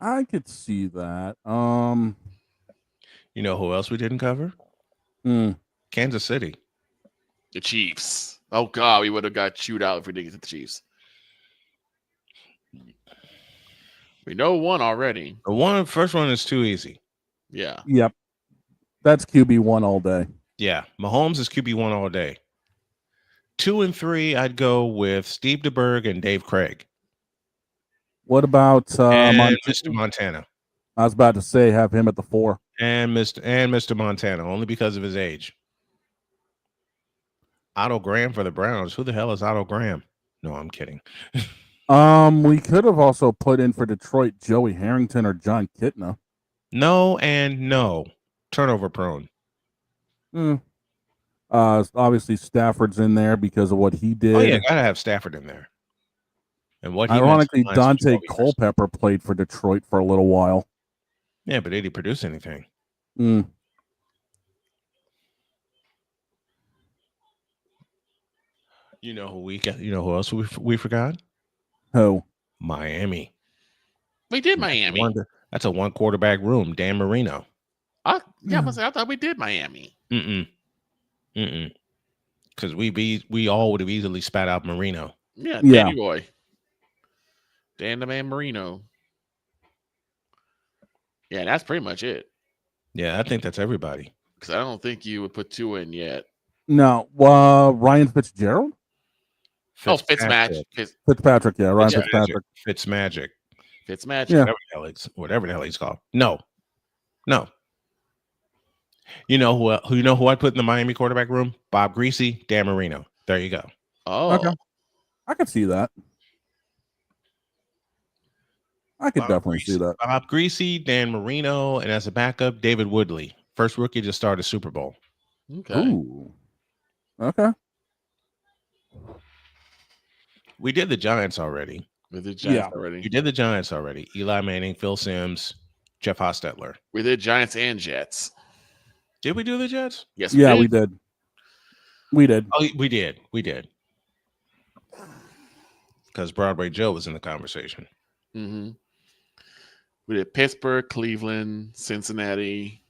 I could see that. You know who else we didn't cover? Kansas City. The Chiefs. Oh, God, we would have got chewed out if we didn't get to the Chiefs. We know one already. The first one is too easy. Yeah. Yep. That's QB1 all day. Yeah. Mahomes is QB1 all day. 2 and 3, I'd go with Steve DeBerg and Dave Craig. What about Mr. Montana? I was about to say have him at the 4. And Mr. Montana, only because of his age. Otto Graham for the Browns. Who the hell is Otto Graham? No, I'm kidding. We could have also put in for Detroit Joey Harrington or John Kitna. No and no. Turnover prone. Obviously Stafford's in there because of what he did. Oh yeah, gotta have Stafford in there. And what he ironically, meant to Lions for Dante 12 years. Culpepper played for Detroit for a little while. Yeah, but did he produce anything? You know who we got? You know who else we forgot? Who? Miami. We did Miami. That's a one quarterback room. Dan Marino. I thought we did Miami. Because we all would have easily spat out Marino. Yeah, Danny Boy. Dan the Man Marino. Yeah, that's pretty much it. Yeah, I think that's everybody. Because I don't think you would put 2 in yet. No, Ryan Fitzgerald? Fitzmagic. Fitzpatrick, yeah, Ryan Fitzmagic. Fitzpatrick. Fitzmagic. Fitzmagic. Yeah. Whatever the hell he's called. No. You know who I put in the Miami quarterback room? Bob Greasy, Dan Marino. There you go. Oh, Okay. I could see that. I could definitely see that. Bob Greasy, Dan Marino, and as a backup, David Woodley, first rookie to start a Super Bowl. Okay. Ooh. Okay. We did the Giants already. We did Giants already. You did the Giants already. Eli Manning, Phil Simms, Jeff Hostetler. We did Giants and Jets. Did we do the Jets? Yes, we did. did. We did. Oh, we did. Because Broadway Joe was in the conversation. Mm-hmm. We did Pittsburgh, Cleveland, Cincinnati,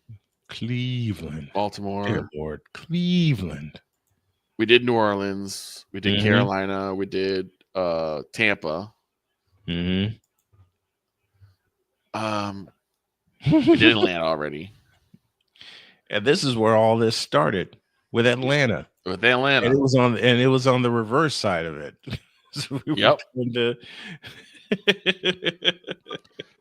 Baltimore. Dear Lord, Cleveland. We did New Orleans. We did Carolina. We did Tampa. Mm-hmm. We did Atlanta already. And this is where all this started with Atlanta. With Atlanta. And it was on the reverse side of it. So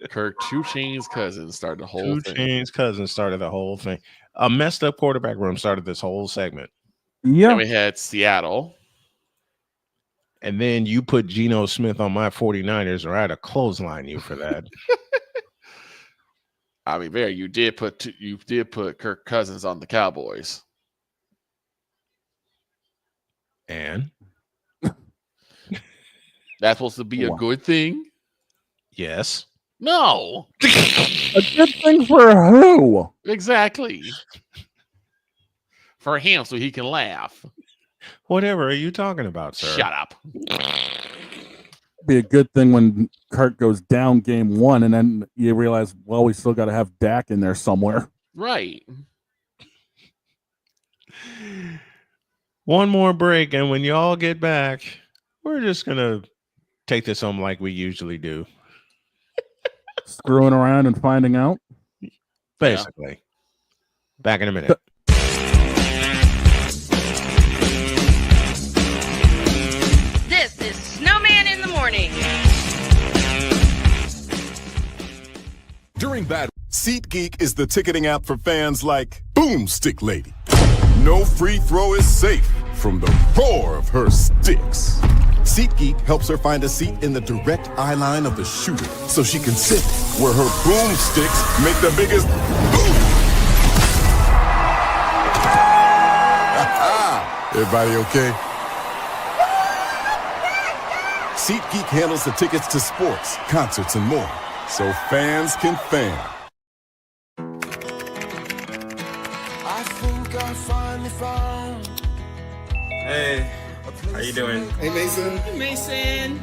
Kirk Two Chainz Cousins started the whole thing. Two Chainz Cousins started the whole thing. A messed up quarterback room started this whole segment. Yeah. Then we had Seattle. And then you put Geno Smith on my 49ers, or I had to clothesline you for that. I mean, you did put Kirk Cousins on the Cowboys. And that's supposed to be a good thing? Yes. No. A good thing for who? Exactly. For him, so he can laugh. Whatever are you talking about, sir? Shut up. Be a good thing when Kirk goes down game one, and then you realize, well, we still got to have Dak in there somewhere. Right. One more break, and when y'all get back, we're just gonna take this home like we usually do. Screwing around and finding out. Basically. Yeah. Back in a minute. This is Snowman in the Morning. During bad, SeatGeek is the ticketing app for fans like Boomstick Lady. No free throw is safe from the roar of her sticks. SeatGeek helps her find a seat in the direct eye line of the shooter so she can sit where her boomsticks make the biggest boom. Everybody okay? SeatGeek handles the tickets to sports, concerts, and more, so fans can fan. I think I finally found. Hey, how you doing? Hey, Mason. Hey, Mason.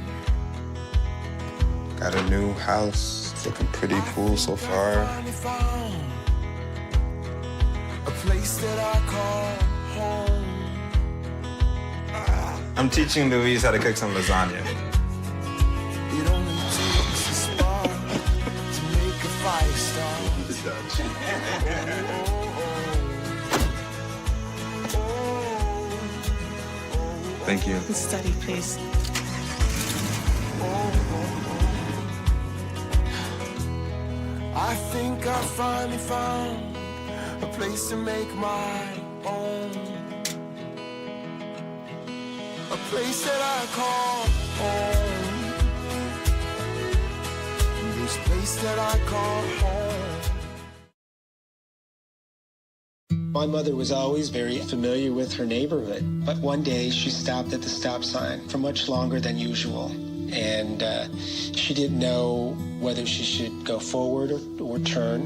Got a new house. It's looking pretty cool so far. A place that I call home. I'm teaching Louise how to cook some lasagna. It only takes a spark to make a fire start. Thank you. Study, please. I think I finally found a place to make my own. A place that I call home. This place that I call home. My mother was always very familiar with her neighborhood, but one day she stopped at the stop sign for much longer than usual. And she didn't know whether she should go forward or turn,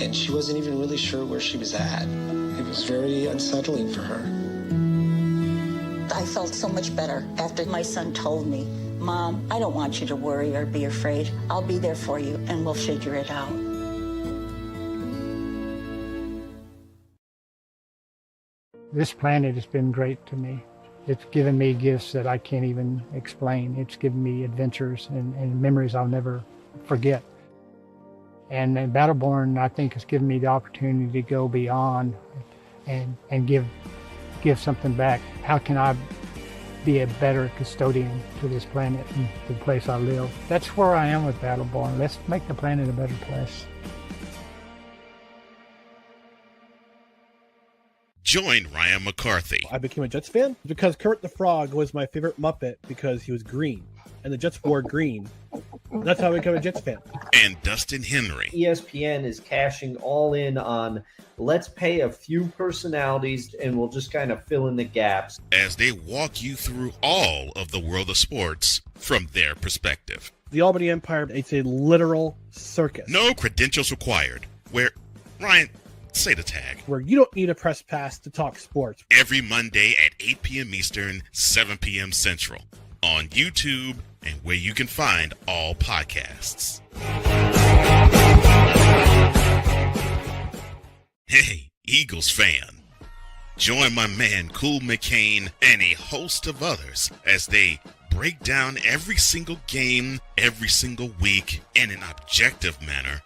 and she wasn't even really sure where she was at. It was very unsettling for her. I felt so much better after my son told me, Mom, I don't want you to worry or be afraid. I'll be there for you, and we'll figure it out. This planet has been great to me. It's given me gifts that I can't even explain. It's given me adventures and memories I'll never forget. And Battleborn, I think, has given me the opportunity to go beyond and give give something back. How can I be a better custodian to this planet and the place I live? That's where I am with Battleborn. Let's make the planet a better place. Join Ryan McCarthy. I became a Jets fan because Kurt the Frog was my favorite Muppet because he was green, and the Jets wore green. That's how I became a Jets fan. And Dustin Henry. ESPN is cashing all in on let's pay a few personalities and we'll just kind of fill in the gaps. As they walk you through all of the world of sports from their perspective. The Albany Empire, it's a literal circus. No credentials required. Where, Ryan, say the tag. Where you don't need a press pass to talk sports. Every Monday at 8 p.m. Eastern, 7 p.m. Central. On YouTube and where you can find all podcasts. Hey, Eagles fan. Join my man Cool McCain and a host of others as they break down every single game, every single week in an objective manner,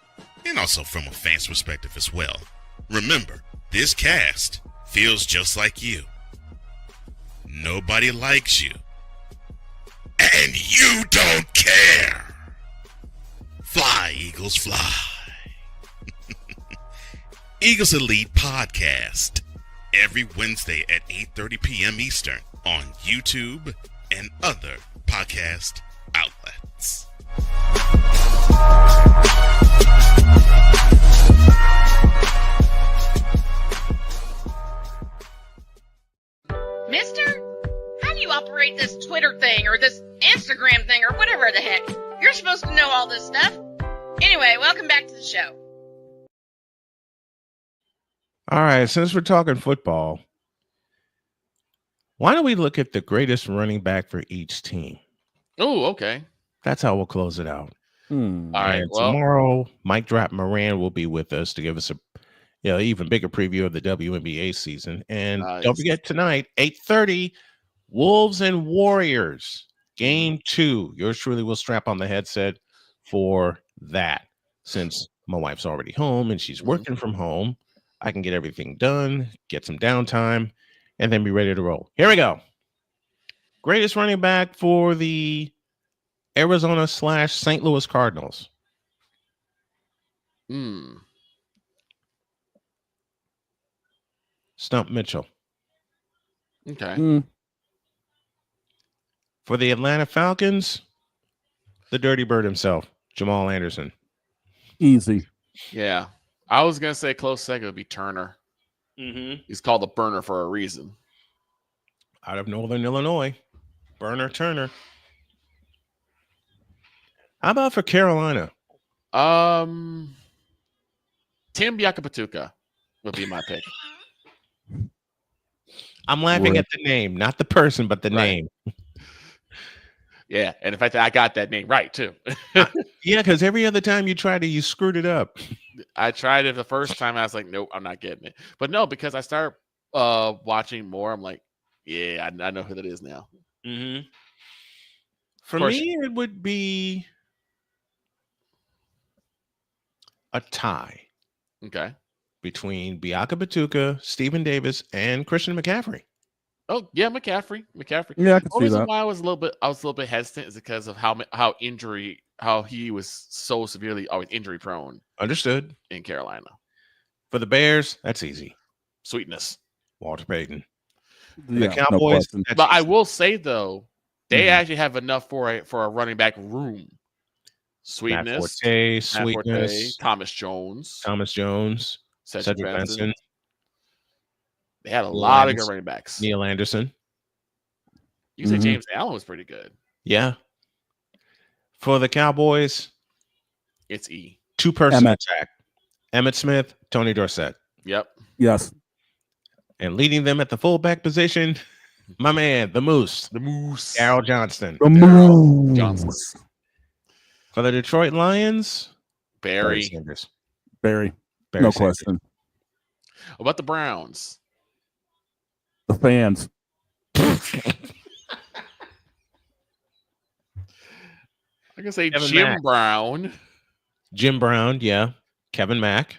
and also from a fan's perspective as well. Remember, this cast feels just like you. Nobody likes you. And you don't care. Fly, Eagles, fly. Eagles Elite Podcast. Every Wednesday at 8:30 p.m. Eastern on YouTube and other podcast outlets. Mister, how do you operate this Twitter thing or this Instagram thing or whatever the heck? You're supposed to know all this stuff. Anyway, welcome back to the show. All right, since we're talking football, why don't we look at the greatest running back for each team? Oh, okay. That's how we'll close it out. All right. And Well, tomorrow, Mike Drop Moran will be with us to give us a even bigger preview of the WNBA season. And don't forget tonight, 8:30, Wolves and Warriors, Game 2. Yours truly will strap on the headset for that. Since my wife's already home and she's working from home, I can get everything done, get some downtime, and then be ready to roll. Here we go. Greatest running back for the Arizona/St. Louis Cardinals. Stump Mitchell. Okay. For the Atlanta Falcons, the Dirty Bird himself, Jamal Anderson. Easy. Yeah. I was going to say close second would be Turner. He's called the burner for a reason. Out of Northern Illinois, Burner Turner. How about for Carolina? Tim Biakapatuka would be my pick. I'm laughing at the name, not the person, but the name. Yeah, and in fact, I got that name right too. Yeah, because every other time you tried it, you screwed it up. I tried it the first time. I was like, nope, I'm not getting it. But no, because I started watching more, I'm like, yeah, I know who that is now. For me, it would be a tie. Okay. Between Biaka Batuka, Stephen Davis, and Christian McCaffrey. Oh yeah, McCaffrey. Yeah, I can see reason that. why I was a little bit hesitant is because of how he was so severely always injury prone. Understood. In Carolina. For the Bears, that's easy. Sweetness. Walter Payton. Yeah, the Cowboys. But I will say though, they actually have enough for a running back room. Sweetness, Matt Sweetness, Thomas Jones, Cedric Benson. They had a lot of good running backs. Neil Anderson. You said James Allen was pretty good. Yeah. For the Cowboys, it's E. Two-person attack. Emmitt Smith, Tony Dorsett. Yep. Yes. And leading them at the fullback position, my man, the Moose. Darryl Johnston. The Moose. For the Detroit Lions, Barry Sanders. Barry. Barry No Sanders. question. What about the Browns? The fans. I can say Kevin Jim Mack. Brown. Jim Brown, yeah. Kevin Mack.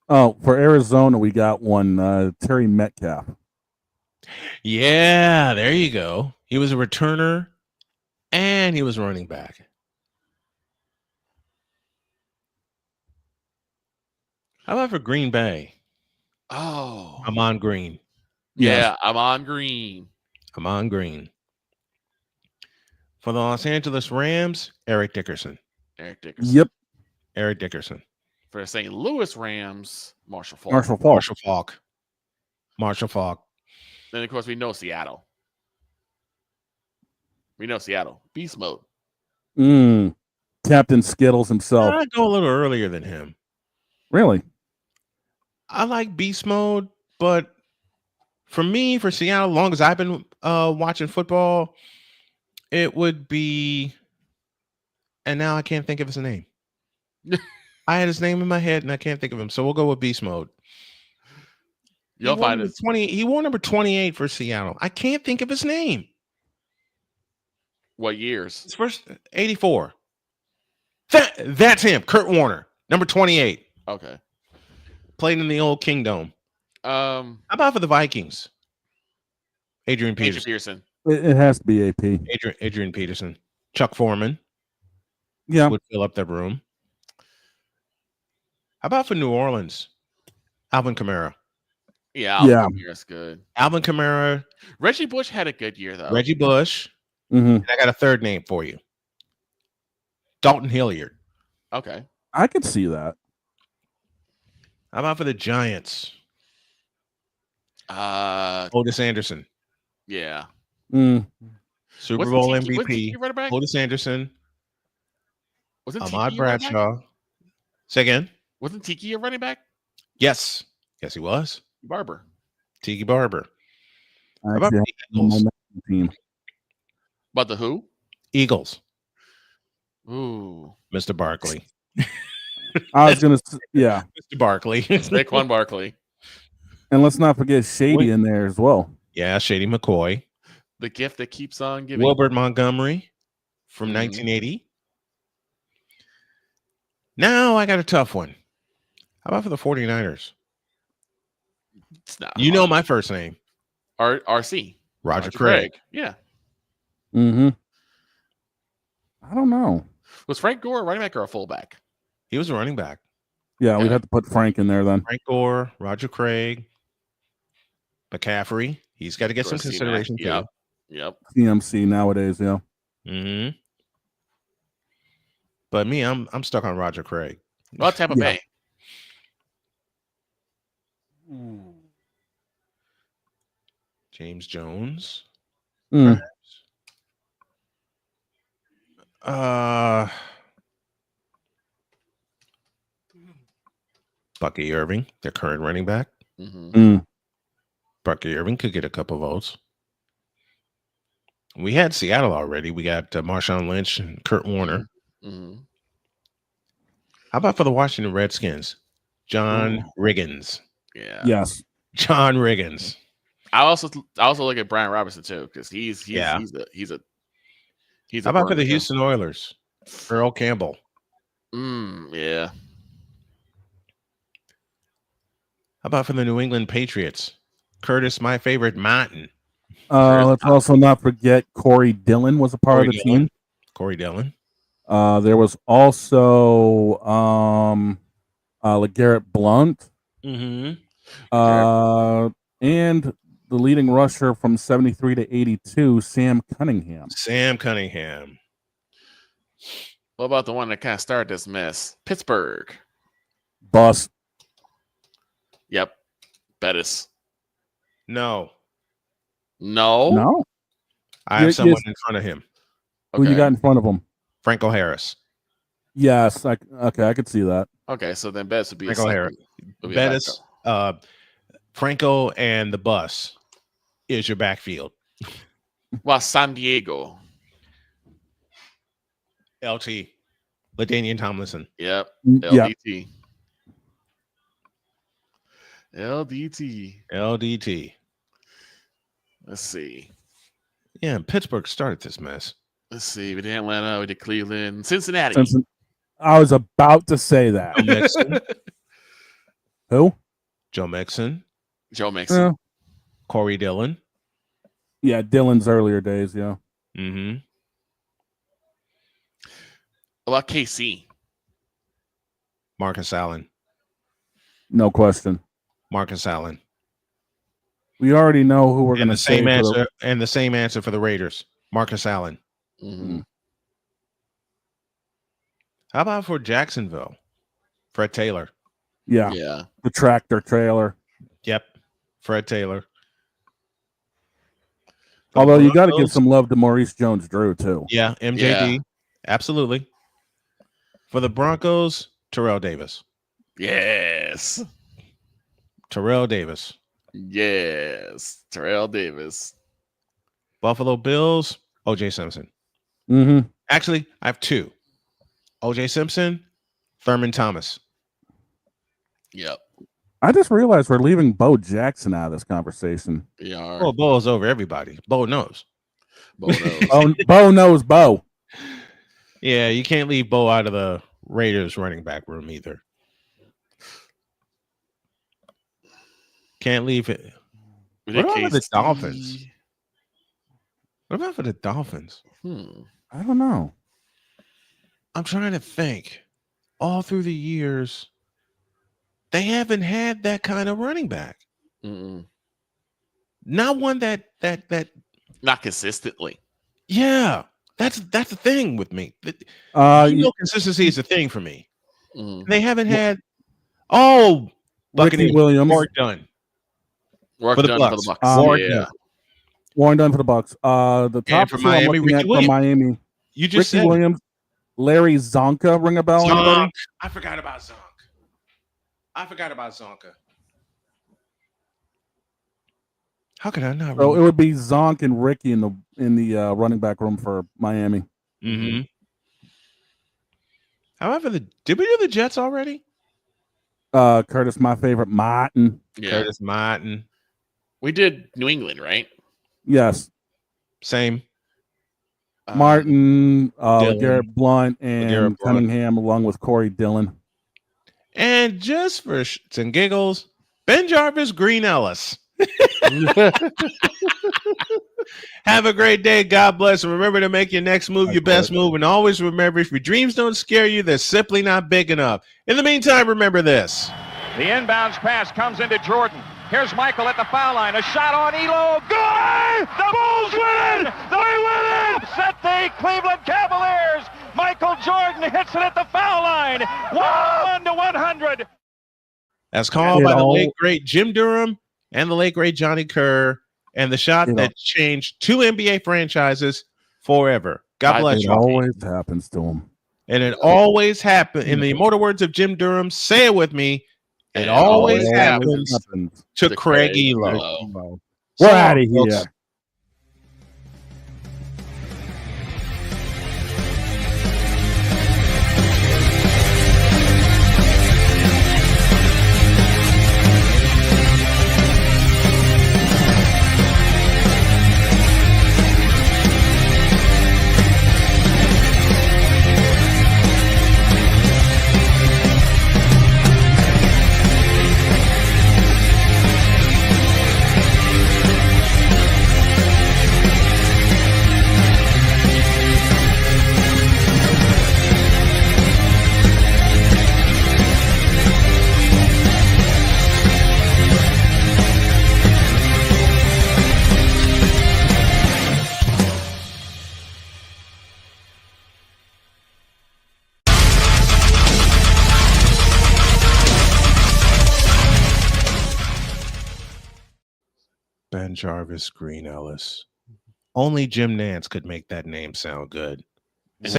Oh, for Arizona, we got one, Terry Metcalf. Yeah, there you go. He was a returner and he was running back. How about for Green Bay? Oh. Amon Green. Yeah, I'm on green. Amon Green. For the Los Angeles Rams, Eric Dickerson. Eric Dickerson. Yep. Eric Dickerson. For the St. Louis Rams, Marshall Faulk. Marshall Faulk. Marshall Faulk. Marshall Faulk. Then, of course, we know Seattle. Beast mode. Captain Skittles himself. I'd go a little earlier than him. Really? I like beast mode, but for me, for Seattle, as long as I've been watching football, it would be, and now I can't think of his name. I had his name in my head and I can't think of him, so we'll go with beast mode. You'll find it. He wore number 28 for Seattle. I can't think of his name. What years? His first 84. That's him, Kurt Warner, number 28. Okay. Played in the old Kingdom. How about for the Vikings? Adrian Peterson. It has to be AP. Adrian Peterson. Chuck Foreman. Yeah. Would fill up that room. How about for New Orleans? Alvin Kamara. Yeah, Alvin Kamara's good. Alvin Kamara. Reggie Bush had a good year, though. Reggie Bush. Mm-hmm. And I got a third name for you. Dalton Hilliard. Okay. I could see that. How about for the Giants? Otis Anderson. Yeah. Super Bowl MVP. Otis Anderson. Wasn't Ahmad Tiki a running back? Bradshaw. Say again. Wasn't Tiki a running back? Yes. Yes, he was. Barber. Tiki Barber. How I about actually the have him on Eagles? my team. About the who? Eagles. Ooh. Mr. Barkley. I was gonna, yeah. Mr. Barkley. Saquon Barkley. And let's not forget Shady in there as well. Yeah, Shady McCoy. The gift that keeps on giving. Wilbert Montgomery from 1980. Now I got a tough one. How about for the 49ers? It's not You know my first name. RC. Roger Craig. Yeah. Mm-hmm. I don't know. Was Frank Gore a running back or a fullback? He was a running back. Yeah, we'd have to put Frank in there then. Frank Gore, Roger Craig, McCaffrey. He's got to get some consideration too. Yep. CMC nowadays, yeah. Mm-hmm. But me, I'm stuck on Roger Craig. Well, Tampa Bay. James Jones. Mm. Bucky Irving, their current running back. Bucky Irving could get a couple votes. We had Seattle already. We got Marshawn Lynch and Kurt Warner. How about for the Washington Redskins? John Riggins. Yeah. Yes. John Riggins. I also look at Brian Robinson too, because he's Yeah. How about for the burner, too. Houston Oilers? Earl Campbell. Yeah. How about for the New England Patriots? Curtis, my favorite Martin. Let's also not forget Corey Dillon was a part of the team. Corey Dillon. There was also LeGarrette Blount. Mm-hmm. And the leading rusher from 73 to 82, Sam Cunningham. Sam Cunningham. What about the one that kind of started this mess? Pittsburgh. Bus. Yep. Bettis. No. No. I have someone in front of him. Who you got in front of him? Franco Harris. Yes. I could see that. Okay, so then Bettis would be Franco Harris. Bettis, Franco and the bus is your backfield. Well, San Diego. LT. LaDainian Tomlinson. Yep. Yeah. LDT. LDT. Let's see. Yeah, Pittsburgh started this mess. Let's see. We did Atlanta. We did Cleveland. Cincinnati. I was about to say that. Joe Mixon. Who? Joe Mixon. Joe Mixon. Corey Dillon. Yeah, Dylan's earlier days. Yeah. Mm-hmm. About KC. Marcus Allen. No question. Marcus Allen. We already know who we're going to say. Same answer, and the same answer for the Raiders. Marcus Allen. Mm-hmm. How about for Jacksonville? Fred Taylor. Yeah. Yeah. The tractor trailer. Yep. Fred Taylor. Although you got to give some love to Maurice Jones-Drew too. Yeah, MJD. Yeah. Absolutely. For the Broncos, Terrell Davis. Yes. Terrell Davis. Yes. Terrell Davis. Buffalo Bills, O.J. Simpson. Mm-hmm. Actually, I have two. O.J. Simpson, Thurman Thomas. Yep. I just realized we're leaving Bo Jackson out of this conversation. We are. Well, Bo's over everybody. Bo knows. Bo knows. Bo knows Bo. Yeah, you can't leave Bo out of the Raiders running back room either. Can't leave it. What about for the Dolphins? What about for the Dolphins? I don't know. I'm trying to think. All through the years, they haven't had that kind of running back. Mm-mm. Not one that not consistently. Yeah, that's the thing with me. Consistency is a thing for me. Mm-hmm. They haven't had Ricky Williams. Work done. Work for the done Bucks. for the Bucks. Yeah. Warren done for the Bucks. The top for two Miami, I'm looking Ricky at Williams. for Miami. You just Ricky said Williams, Larry Zonka, ring a bell? Anybody? I forgot about Zonka. How could I not? So it would be Zonk and Ricky in the running back room for Miami. Mm-hmm. However, did we do the Jets already? Curtis, my favorite, Martin. Yeah. Curtis Martin. We did New England, right? Yes. Same. Martin, Dillon. Garrett Blunt, and Garrett Blunt. Cunningham, along with Corey Dillon. And just for shits and giggles, Ben Jarvis, Green Ellis. Have a great day. God bless. And remember to make your next move your best move. And always remember, if your dreams don't scare you, they're simply not big enough. In the meantime, remember this. The inbounds pass comes into Jordan. Here's Michael at the foul line. A shot on Elo. Good! The Bulls win it! They win it! Set the Cleveland Cavaliers. Michael Jordan hits it at the foul line. 101-100. As called by the late, great Jim Durham and the late, great Johnny Kerr. And the shot that changed two NBA franchises forever. God bless you. It always happens to him. And it always happens. In the immortal words of Jim Durham, say it with me. It always happens to Craig Elo. We're out of here. Ben Jarvis, Green Ellis. Only Jim Nantz could make that name sound good.